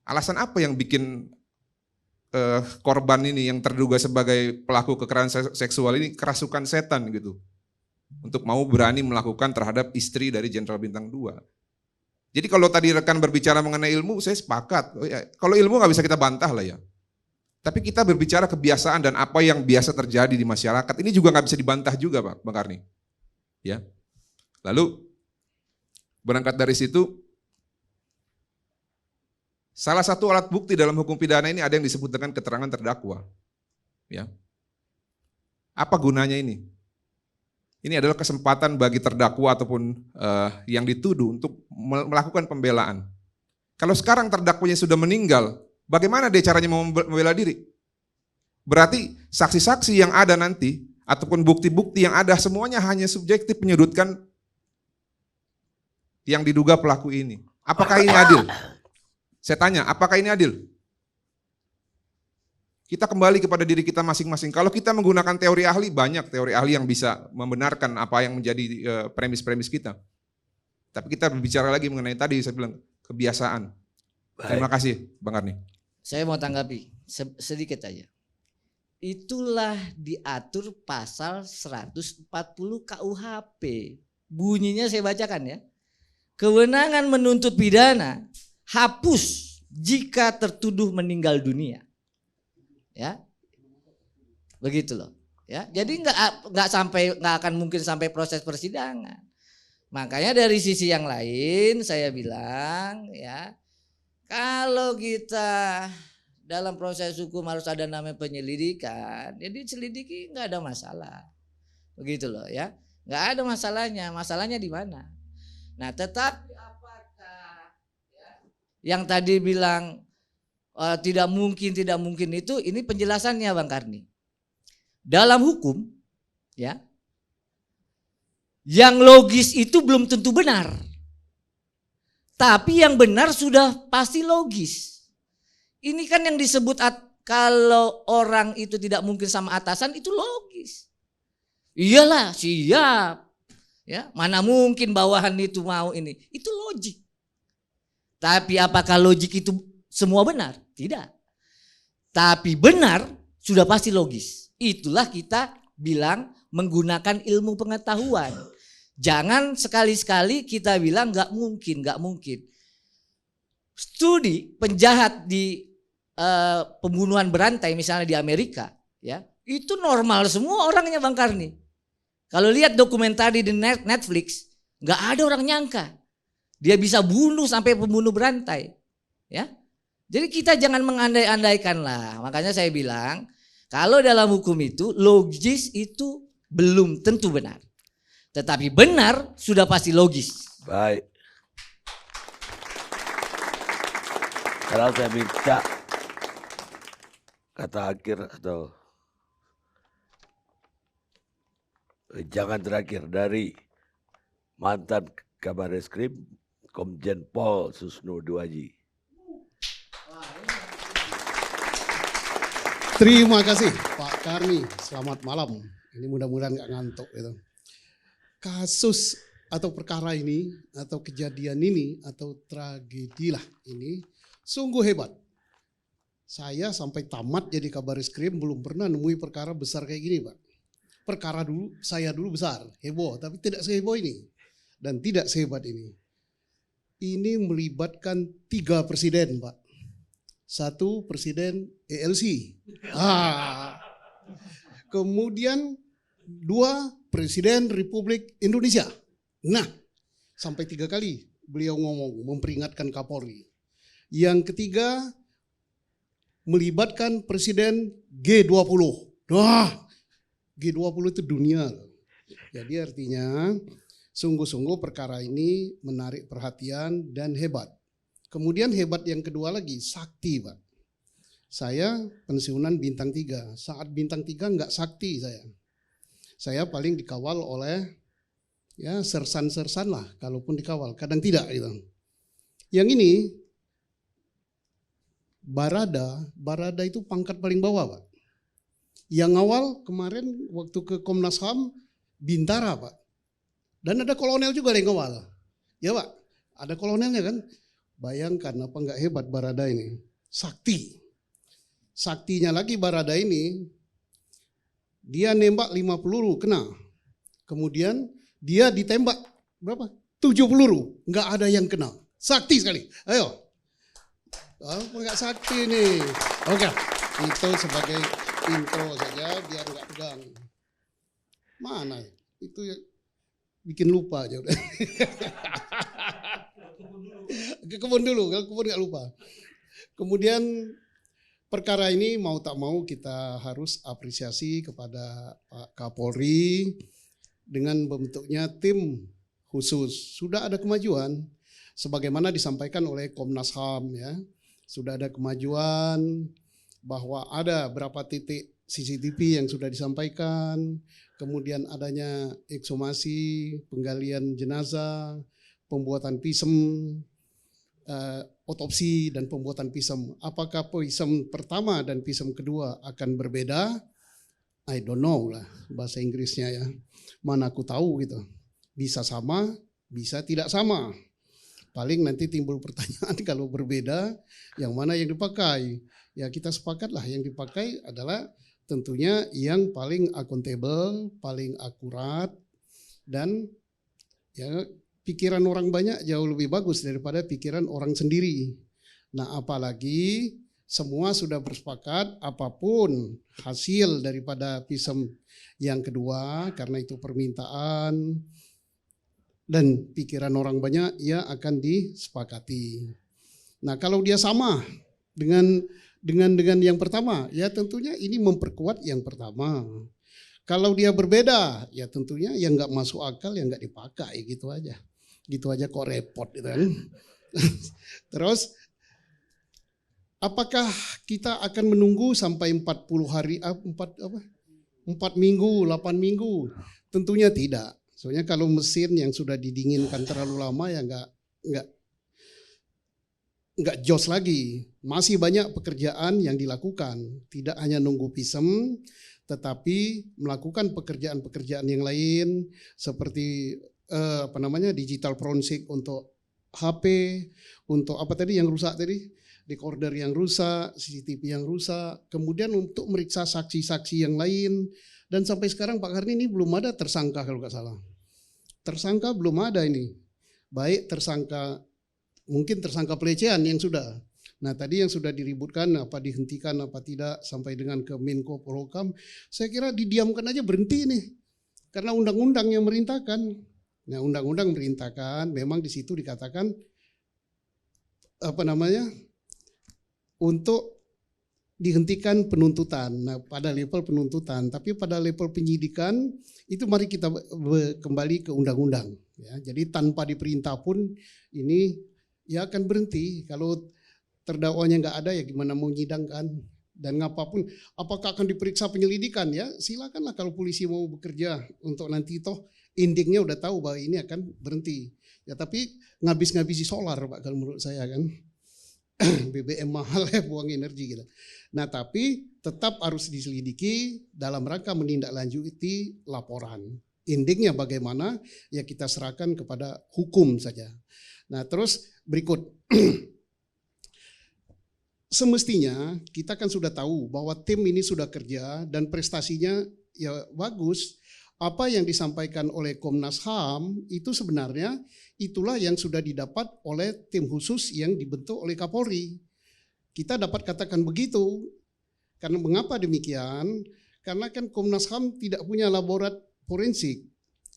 Speaker 7: Alasan apa yang bikin korban ini yang terduga sebagai pelaku kekerasan seksual ini kerasukan setan gitu. Untuk mau berani melakukan terhadap istri dari Jenderal Bintang 2. Jadi kalau tadi rekan berbicara mengenai ilmu, saya sepakat. Oh ya, kalau ilmu nggak bisa kita bantah lah ya. Tapi kita berbicara kebiasaan dan apa yang biasa terjadi di masyarakat, ini juga nggak bisa dibantah juga Pak, Bang Karni. Ya. Lalu berangkat dari situ, salah satu alat bukti dalam hukum pidana ini ada yang disebut dengan keterangan terdakwa. Ya. Apa gunanya ini? Ini adalah kesempatan bagi terdakwa ataupun yang dituduh untuk melakukan pembelaan. Kalau sekarang terdakwanya sudah meninggal, bagaimana dia caranya membela diri? Berarti saksi-saksi yang ada nanti ataupun bukti-bukti yang ada semuanya hanya subjektif menyudutkan yang diduga pelaku ini. Apakah ini adil? Saya tanya, apakah ini adil? Kita kembali kepada diri kita masing-masing. Kalau kita menggunakan teori ahli, banyak teori ahli yang bisa membenarkan apa yang menjadi premis-premis kita. Tapi kita berbicara lagi mengenai tadi saya bilang kebiasaan. Terima kasih Bang Karni.
Speaker 8: Saya mau tanggapi sedikit aja. Itulah diatur pasal 140 KUHP. Bunyinya saya bacakan ya. Kewenangan menuntut pidana hapus jika tertuduh meninggal dunia. Ya, begitu loh. Ya, jadi nggak akan mungkin sampai proses persidangan. Makanya dari sisi yang lain saya bilang ya, kalau kita dalam proses hukum harus ada namanya penyelidikan, jadi selidiki nggak ada masalah, begitu loh ya, nggak ada masalahnya. Masalahnya di mana? Nah, tetapi apakah ya, yang tadi bilang tidak mungkin itu, ini penjelasannya Bang Karni. Dalam hukum ya, yang logis itu belum tentu benar. Tapi yang benar sudah pasti logis. Ini kan yang disebut kalau orang itu tidak mungkin sama atasan itu logis. Iyalah, siap. Ya, mana mungkin bawahan itu mau ini. Itu logik. Tapi apakah logik itu semua benar? Tidak. Tapi benar sudah pasti logis. Itulah kita bilang menggunakan ilmu pengetahuan. Jangan sekali-sekali kita bilang nggak mungkin. Studi penjahat di pembunuhan berantai misalnya di Amerika, ya itu normal semua orangnya Bang Karni. Kalau lihat dokumentari di Netflix, nggak ada orang nyangka dia bisa bunuh sampai pembunuh berantai, ya. Jadi kita jangan mengandai-andaikan lah. Makanya saya bilang kalau dalam hukum itu logis itu belum tentu benar. Tetapi benar sudah pasti logis.
Speaker 1: Baik. Sekarang saya minta kata akhir atau jangan terakhir dari mantan Kabareskrim Komjen Pol Susno Duaji.
Speaker 9: Terima kasih Pak Karni, selamat malam. Ini mudah-mudahan gak ngantuk gitu. Kasus atau perkara ini atau kejadian ini atau tragedilah ini sungguh hebat. Saya sampai tamat jadi Kabareskrim belum pernah nemui perkara besar kayak gini Pak. Perkara saya dulu besar, heboh, tapi tidak seheboh ini. Dan tidak sehebat ini. Ini melibatkan 3 presiden Pak. 1 presiden ELC. Kemudian 2 presiden Republik Indonesia. Nah, sampai 3 kali beliau ngomong memperingatkan Kapolri. Yang ketiga melibatkan presiden G20. Wah, G20 itu dunia. Jadi artinya sungguh-sungguh perkara ini menarik perhatian dan hebat. Kemudian hebat yang kedua lagi, sakti Pak. Saya pensiunan bintang 3. Saat bintang 3 enggak sakti saya. Saya paling dikawal oleh ya sersan-sersan lah, kalaupun dikawal. Kadang tidak gitu. Yang ini Barada itu pangkat paling bawah Pak. Yang awal kemarin waktu ke Komnas HAM Bintara Pak. Dan ada kolonel juga yang ngawal. Ya Pak, ada kolonelnya kan. Bayangkan apa enggak hebat Barada ini. Sakti. saktinya lagi Barada ini, dia nembak 5 peluru kena. Kemudian dia ditembak berapa? 7 peluru, nggak ada yang kena. Sakti sekali. Ayo. Nggak sakti nih. Oke, itu sebagai intro saja biar nggak tegang. Mana? Itu bikin lupa aja udah. Ke kebun dulu, kalau kebun nggak lupa. Kemudian perkara ini mau tak mau kita harus apresiasi kepada Pak Kapolri dengan bentuknya tim khusus. Sudah ada kemajuan sebagaimana disampaikan oleh Komnas HAM ya. Sudah ada kemajuan bahwa ada berapa titik CCTV yang sudah disampaikan, kemudian adanya ekshumasi, penggalian jenazah, pembuatan visum, otopsi dan pembuatan visum. Apakah visum pertama dan visum kedua akan berbeda? I don't know lah bahasa Inggrisnya ya. Mana aku tahu gitu. Bisa sama, bisa tidak sama. Paling nanti timbul pertanyaan kalau berbeda yang mana yang dipakai. Ya kita sepakatlah yang dipakai adalah tentunya yang paling akuntabel, paling akurat, dan ya pikiran orang banyak jauh lebih bagus daripada pikiran orang sendiri. Nah apalagi semua sudah bersepakat apapun hasil daripada visum yang kedua karena itu permintaan dan pikiran orang banyak ya akan disepakati. Nah kalau dia sama dengan yang pertama ya tentunya ini memperkuat yang pertama. Kalau dia berbeda ya tentunya yang nggak masuk akal yang nggak dipakai gitu aja kok repot gitu kan. Terus apakah kita akan menunggu sampai 40 hari 4 minggu 8 minggu? Tentunya tidak. Soalnya kalau mesin yang sudah didinginkan terlalu lama ya nggak jos lagi. Masih banyak pekerjaan yang dilakukan. Tidak hanya nunggu visum, tetapi melakukan pekerjaan-pekerjaan yang lain seperti digital forensik untuk HP, untuk apa tadi yang rusak tadi, decoder yang rusak, CCTV yang rusak, kemudian untuk meriksa saksi-saksi yang lain. Dan sampai sekarang Pak Karni ini belum ada tersangka kalau nggak salah. Tersangka belum ada ini. Baik tersangka, mungkin tersangka pelecehan yang sudah. Nah tadi yang sudah diributkan apa dihentikan apa tidak sampai dengan ke Menko Polhukam. Saya kira didiamkan aja berhenti nih. Karena undang-undang yang merintahkan. Nah undang-undang merintahkan memang di situ dikatakan untuk dihentikan penuntutan. Nah, pada level penuntutan, tapi pada level penyidikan itu mari kita kembali ke undang-undang. Ya, jadi tanpa diperintah pun ini ya akan berhenti. Kalau terdakwanya nggak ada ya gimana mau menyidangkan dan ngapapun. Apakah akan diperiksa penyelidikan ya? Silakanlah kalau polisi mau bekerja untuk nanti toh endingnya udah tahu bahwa ini akan berhenti. Ya tapi ngabis-ngabisi solar Pak kalau menurut saya kan. BBM mahal ya buang energi gitu. Nah tapi tetap harus diselidiki dalam rangka menindaklanjuti laporan. Endingnya bagaimana ya kita serahkan kepada hukum saja. Nah terus berikut. Semestinya kita kan sudah tahu bahwa tim ini sudah kerja dan prestasinya ya bagus. Apa yang disampaikan oleh Komnas HAM itu sebenarnya itulah yang sudah didapat oleh tim khusus yang dibentuk oleh Kapolri. Kita dapat katakan begitu. Karena mengapa demikian? Karena kan Komnas HAM tidak punya laborat forensik.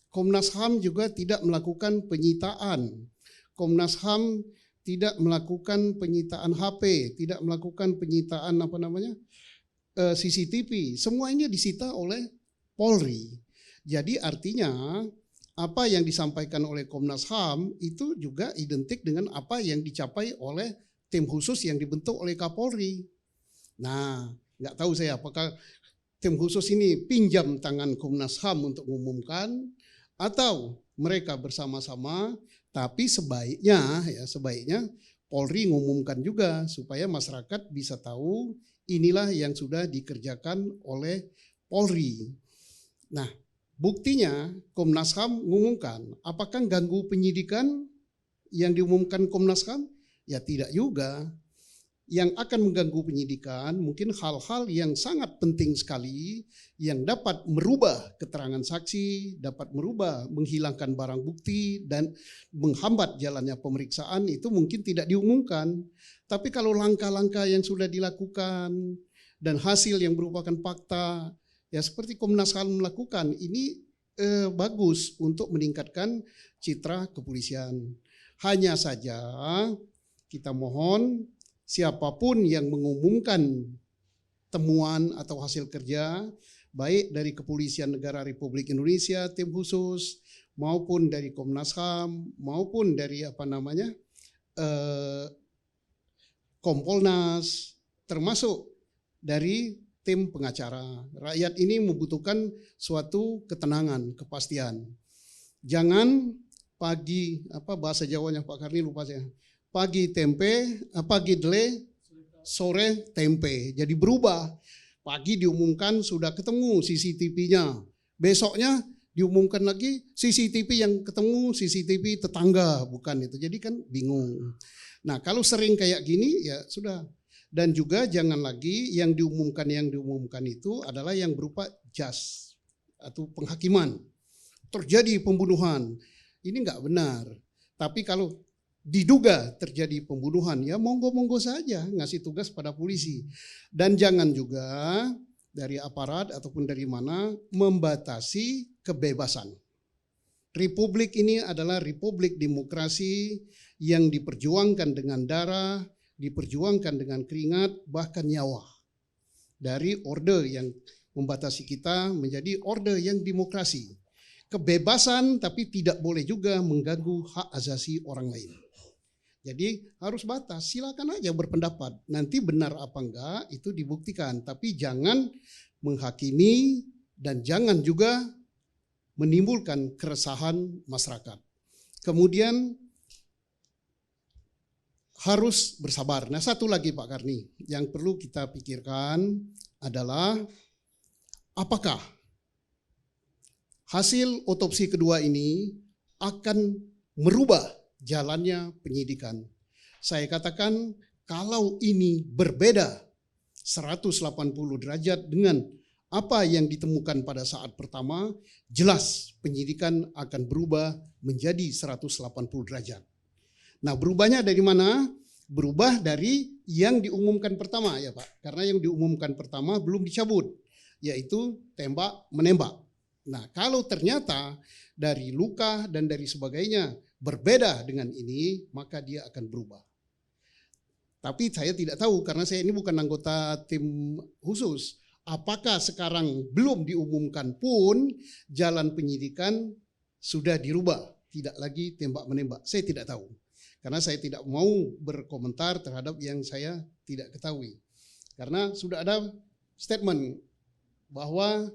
Speaker 9: Komnas HAM juga tidak melakukan penyitaan. Komnas HAM tidak melakukan penyitaan HP, tidak melakukan penyitaan CCTV. Semuanya disita oleh Polri. Jadi artinya apa yang disampaikan oleh Komnas HAM itu juga identik dengan apa yang dicapai oleh tim khusus yang dibentuk oleh Kapolri. Nah, nggak tahu saya apakah tim khusus ini pinjam tangan Komnas HAM untuk mengumumkan atau mereka bersama-sama, tapi sebaiknya Polri mengumumkan juga supaya masyarakat bisa tahu inilah yang sudah dikerjakan oleh Polri. Nah, buktinya Komnas HAM mengumumkan, apakah ganggu penyidikan yang diumumkan Komnas HAM? Ya tidak juga. yang akan mengganggu penyidikan, mungkin hal-hal yang sangat penting sekali yang dapat merubah keterangan saksi, dapat merubah, menghilangkan barang bukti dan menghambat jalannya pemeriksaan itu mungkin tidak diumumkan. Tapi kalau langkah-langkah yang sudah dilakukan dan hasil yang merupakan fakta, ya seperti Komnas HAM melakukan, ini bagus untuk meningkatkan citra kepolisian. Hanya saja kita mohon siapapun yang mengumumkan temuan atau hasil kerja, baik dari Kepolisian Negara Republik Indonesia, tim khusus, maupun dari Komnas HAM, maupun dari Kompolnas, termasuk dari tim pengacara. Rakyat ini membutuhkan suatu ketenangan, kepastian. Jangan pagi, bahasa Jawanya Pak Karni lupa saya. Pagi tempe, pagi dele, sore tempe. Jadi berubah. Pagi diumumkan sudah ketemu CCTV-nya. Besoknya diumumkan lagi CCTV yang ketemu CCTV tetangga, bukan itu. Jadi kan bingung. Nah, kalau sering kayak gini ya sudah. Dan juga jangan lagi yang diumumkan itu adalah yang berupa jas atau penghakiman. Terjadi pembunuhan. Ini enggak benar. Tapi kalau diduga terjadi pembunuhan, ya monggo-monggo saja ngasih tugas pada polisi. Dan jangan juga dari aparat ataupun dari mana membatasi kebebasan. Republik ini adalah republik demokrasi yang diperjuangkan dengan darah, diperjuangkan dengan keringat, bahkan nyawa. Dari orde yang membatasi kita menjadi orde yang demokrasi. Kebebasan tapi tidak boleh juga mengganggu hak asasi orang lain. Jadi harus batas, silakan aja berpendapat. Nanti benar apa enggak itu dibuktikan, tapi jangan menghakimi dan jangan juga menimbulkan keresahan masyarakat. Kemudian harus bersabar. Nah, satu lagi Pak Karni yang perlu kita pikirkan adalah apakah hasil otopsi kedua ini akan merubah jalannya penyidikan. Saya katakan kalau ini berbeda 180 derajat dengan apa yang ditemukan pada saat pertama, jelas penyidikan akan berubah menjadi 180 derajat. Nah, berubahnya dari mana? Berubah dari yang diumumkan pertama ya Pak. Karena yang diumumkan pertama belum dicabut, yaitu tembak menembak. Nah, kalau ternyata dari luka dan dari sebagainya berbeda dengan ini, maka dia akan berubah. Tapi saya tidak tahu karena saya ini bukan anggota tim khusus. Apakah sekarang belum diumumkan pun jalan penyidikan sudah dirubah, tidak lagi tembak menembak. Saya tidak tahu. Karena saya tidak mau berkomentar terhadap yang saya tidak ketahui. Karena sudah ada statement bahwa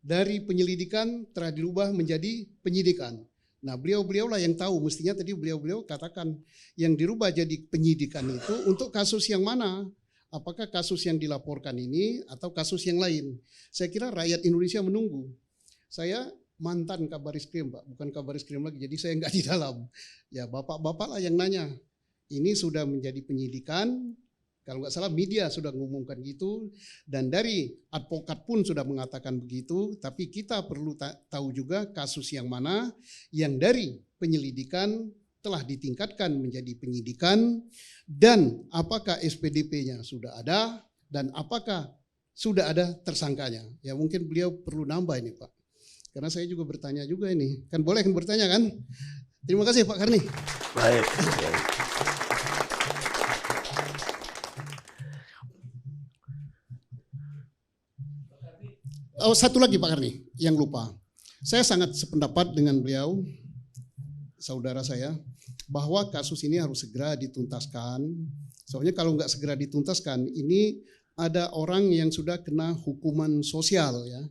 Speaker 9: dari penyelidikan telah dirubah menjadi penyidikan. Nah, beliau-beliau lah yang tahu, mestinya tadi beliau-beliau katakan yang dirubah jadi penyidikan itu untuk kasus yang mana? Apakah kasus yang dilaporkan ini atau kasus yang lain? Saya kira rakyat Indonesia menunggu. Saya mantan Kabariskrem Pak, bukan Kabariskrem lagi, jadi saya enggak di dalam. Ya bapak-bapak lah yang nanya, ini sudah menjadi penyidikan, kalau nggak salah media sudah mengumumkan gitu, dan dari advokat pun sudah mengatakan begitu, tapi kita perlu tahu juga kasus yang mana yang dari penyelidikan telah ditingkatkan menjadi penyidikan, dan apakah SPDP-nya sudah ada, dan apakah sudah ada tersangkanya. Ya mungkin beliau perlu nambah ini Pak, karena saya juga bertanya juga ini, kan boleh kan bertanya kan? Terima kasih Pak Karni.
Speaker 1: Baik.
Speaker 9: Oh, satu lagi Pak Karni yang lupa. Saya sangat sependapat dengan beliau, saudara saya, bahwa kasus ini harus segera dituntaskan. Soalnya kalau nggak segera dituntaskan, ini ada orang yang sudah kena hukuman sosial ya.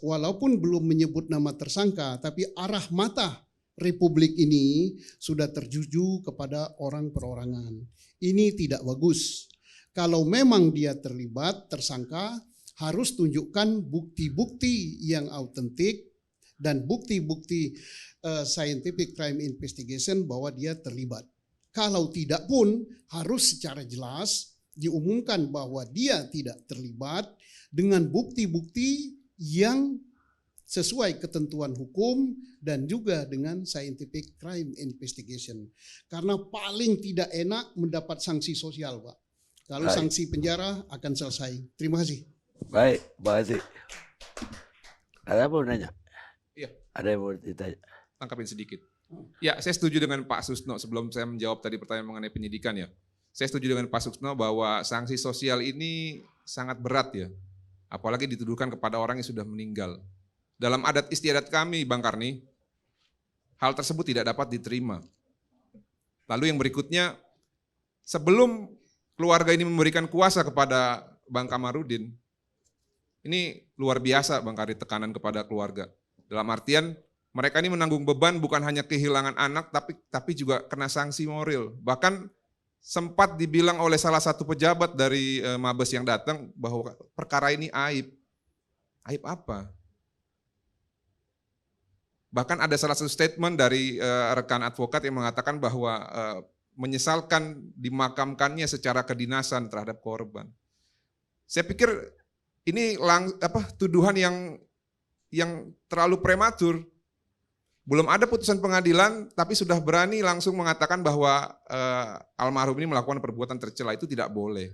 Speaker 9: Walaupun belum menyebut nama tersangka, tapi arah mata Republik ini sudah terjuju kepada orang perorangan. Ini tidak bagus. Kalau memang dia terlibat, tersangka, harus tunjukkan bukti-bukti yang autentik dan bukti-bukti scientific crime investigation bahwa dia terlibat. Kalau tidak pun harus secara jelas diumumkan bahwa dia tidak terlibat dengan bukti-bukti yang sesuai ketentuan hukum dan juga dengan scientific crime investigation. Karena paling tidak enak mendapat sanksi sosial, Pak. Kalau
Speaker 1: Baik.
Speaker 9: sanksi penjara akan selesai. Terima kasih.
Speaker 1: Baik, makasih. Ada yang mau nanya?
Speaker 7: Iya.
Speaker 1: Ada yang mau ditanya?
Speaker 7: Tangkapin sedikit. Ya, saya setuju dengan Pak Susno sebelum saya menjawab tadi pertanyaan mengenai penyidikan ya. Saya setuju dengan Pak Susno bahwa sanksi sosial ini sangat berat ya. Apalagi dituduhkan kepada orang yang sudah meninggal. Dalam adat istiadat kami, Bang Karni, hal tersebut tidak dapat diterima. Lalu yang berikutnya, sebelum keluarga ini memberikan kuasa kepada Bang Kamarudin, ini luar biasa Bang Karni tekanan kepada keluarga. Dalam artian mereka ini menanggung beban bukan hanya kehilangan anak, tapi juga kena sanksi moral. Bahkan sempat dibilang oleh salah satu pejabat dari Mabes yang datang bahwa perkara ini aib. Aib apa? Bahkan ada salah satu statement dari rekan advokat yang mengatakan bahwa menyesalkan dimakamkannya secara kedinasan terhadap korban. Saya pikir ini tuduhan yang terlalu prematur. Belum ada putusan pengadilan, tapi sudah berani langsung mengatakan bahwa almarhum ini melakukan perbuatan tercela. Itu tidak boleh.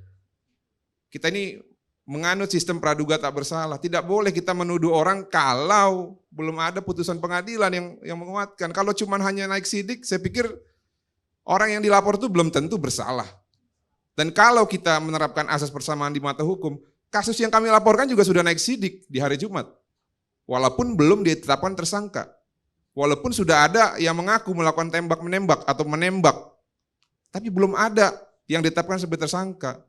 Speaker 7: Kita ini menganut sistem praduga tak bersalah. Tidak boleh kita menuduh orang kalau belum ada putusan pengadilan yang menguatkan. Kalau cuma hanya naik sidik, saya pikir orang yang dilapor itu belum tentu bersalah. Dan kalau kita menerapkan asas persamaan di mata hukum, kasus yang kami laporkan juga sudah naik sidik di hari Jumat. Walaupun belum ditetapkan tersangka. Walaupun sudah ada yang mengaku melakukan tembak-menembak atau menembak, tapi belum ada yang ditetapkan sebagai tersangka.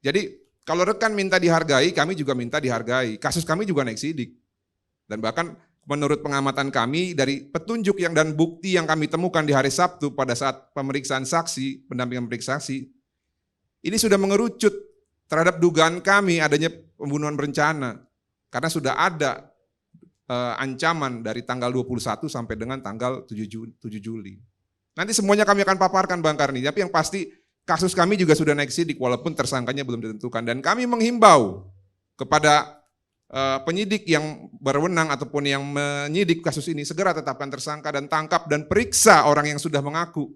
Speaker 7: Jadi kalau rekan minta dihargai, kami juga minta dihargai. Kasus kami juga naik sidik. Dan bahkan menurut pengamatan kami dari petunjuk dan bukti yang kami temukan di hari Sabtu pada saat pemeriksaan saksi, pendampingan pemeriksaan saksi, ini sudah mengerucut terhadap dugaan kami adanya pembunuhan berencana. Karena sudah ada ancaman dari tanggal 21 sampai dengan tanggal 7 Juli. Nanti semuanya kami akan paparkan Bang Karni, tapi yang pasti kasus kami juga sudah naik sidik walaupun tersangkanya belum ditentukan. Dan kami menghimbau kepada penyidik yang berwenang ataupun yang menyidik kasus ini segera tetapkan tersangka dan tangkap dan periksa orang yang sudah mengaku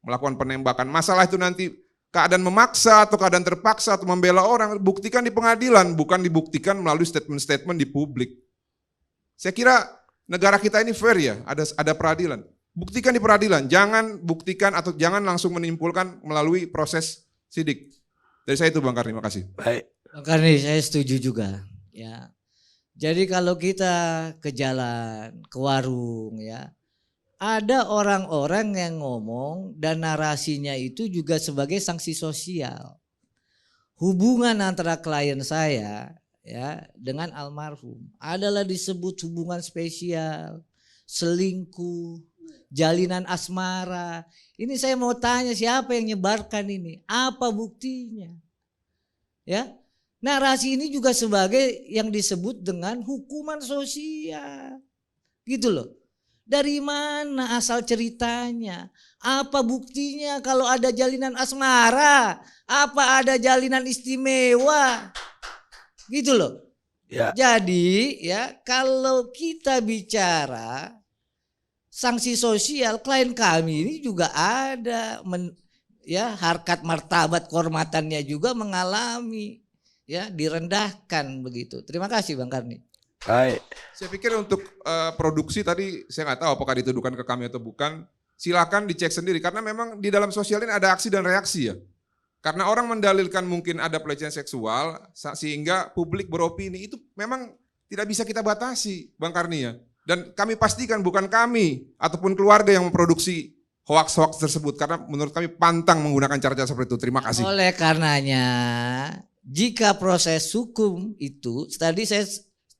Speaker 7: melakukan penembakan. Masalah itu nanti keadaan memaksa atau keadaan terpaksa atau membela orang, buktikan di pengadilan, bukan dibuktikan melalui statement-statement di publik. Saya kira negara kita ini fair ya, ada peradilan. Buktikan di peradilan, jangan buktikan atau jangan langsung menyimpulkan melalui proses sidik. Dari saya itu Bang Karni, terima kasih.
Speaker 1: Baik.
Speaker 8: Bang Karni, saya setuju juga. Ya, jadi kalau kita ke jalan, ke warung, ya, ada orang-orang yang ngomong dan narasinya itu juga sebagai sanksi sosial. Hubungan antara klien saya ya dengan almarhum adalah disebut hubungan spesial, selingkuh, jalinan asmara. Ini saya mau tanya siapa yang nyebarkan ini? Apa buktinya? Ya, narasi ini juga sebagai yang disebut dengan hukuman sosial. Gitu loh. Dari mana asal ceritanya? Apa buktinya kalau ada jalinan asmara? Apa ada jalinan istimewa? Gitu loh.
Speaker 1: Ya.
Speaker 8: Jadi ya kalau kita bicara sanksi sosial, klien kami ini juga ada harkat martabat kehormatannya juga mengalami ya direndahkan begitu. Terima kasih Bang Karni.
Speaker 1: Baik.
Speaker 7: Saya pikir untuk produksi tadi saya nggak tahu apakah dituduhkan ke kami atau bukan. Silakan dicek sendiri karena memang di dalam sosial ini ada aksi dan reaksi ya. Karena orang mendalilkan mungkin ada pelecehan seksual sehingga publik beropini itu memang tidak bisa kita batasi Bang Karni ya. Dan kami pastikan bukan kami ataupun keluarga yang memproduksi hoax-hoax tersebut karena menurut kami pantang menggunakan cara-cara seperti itu. Terima kasih.
Speaker 8: Oleh karenanya jika proses hukum itu tadi saya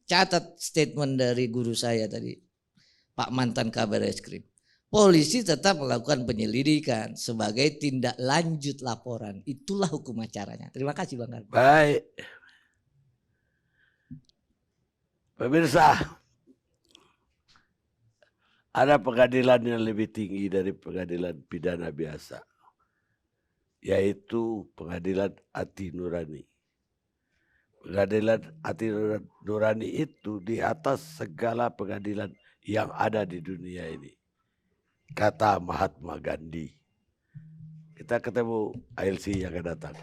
Speaker 8: catat statement dari guru saya tadi Pak mantan Kabar Eskrim. Polisi tetap melakukan penyelidikan sebagai tindak lanjut laporan. Itulah hukum acaranya. Terima kasih Bang Karni.
Speaker 1: Baik. Pemirsa, ada pengadilan yang lebih tinggi dari pengadilan pidana biasa, yaitu pengadilan hati nurani. Pengadilan hati nurani itu di atas segala pengadilan yang ada di dunia ini, kata Mahatma Gandhi. Kita ketemu ALC yang akan datang.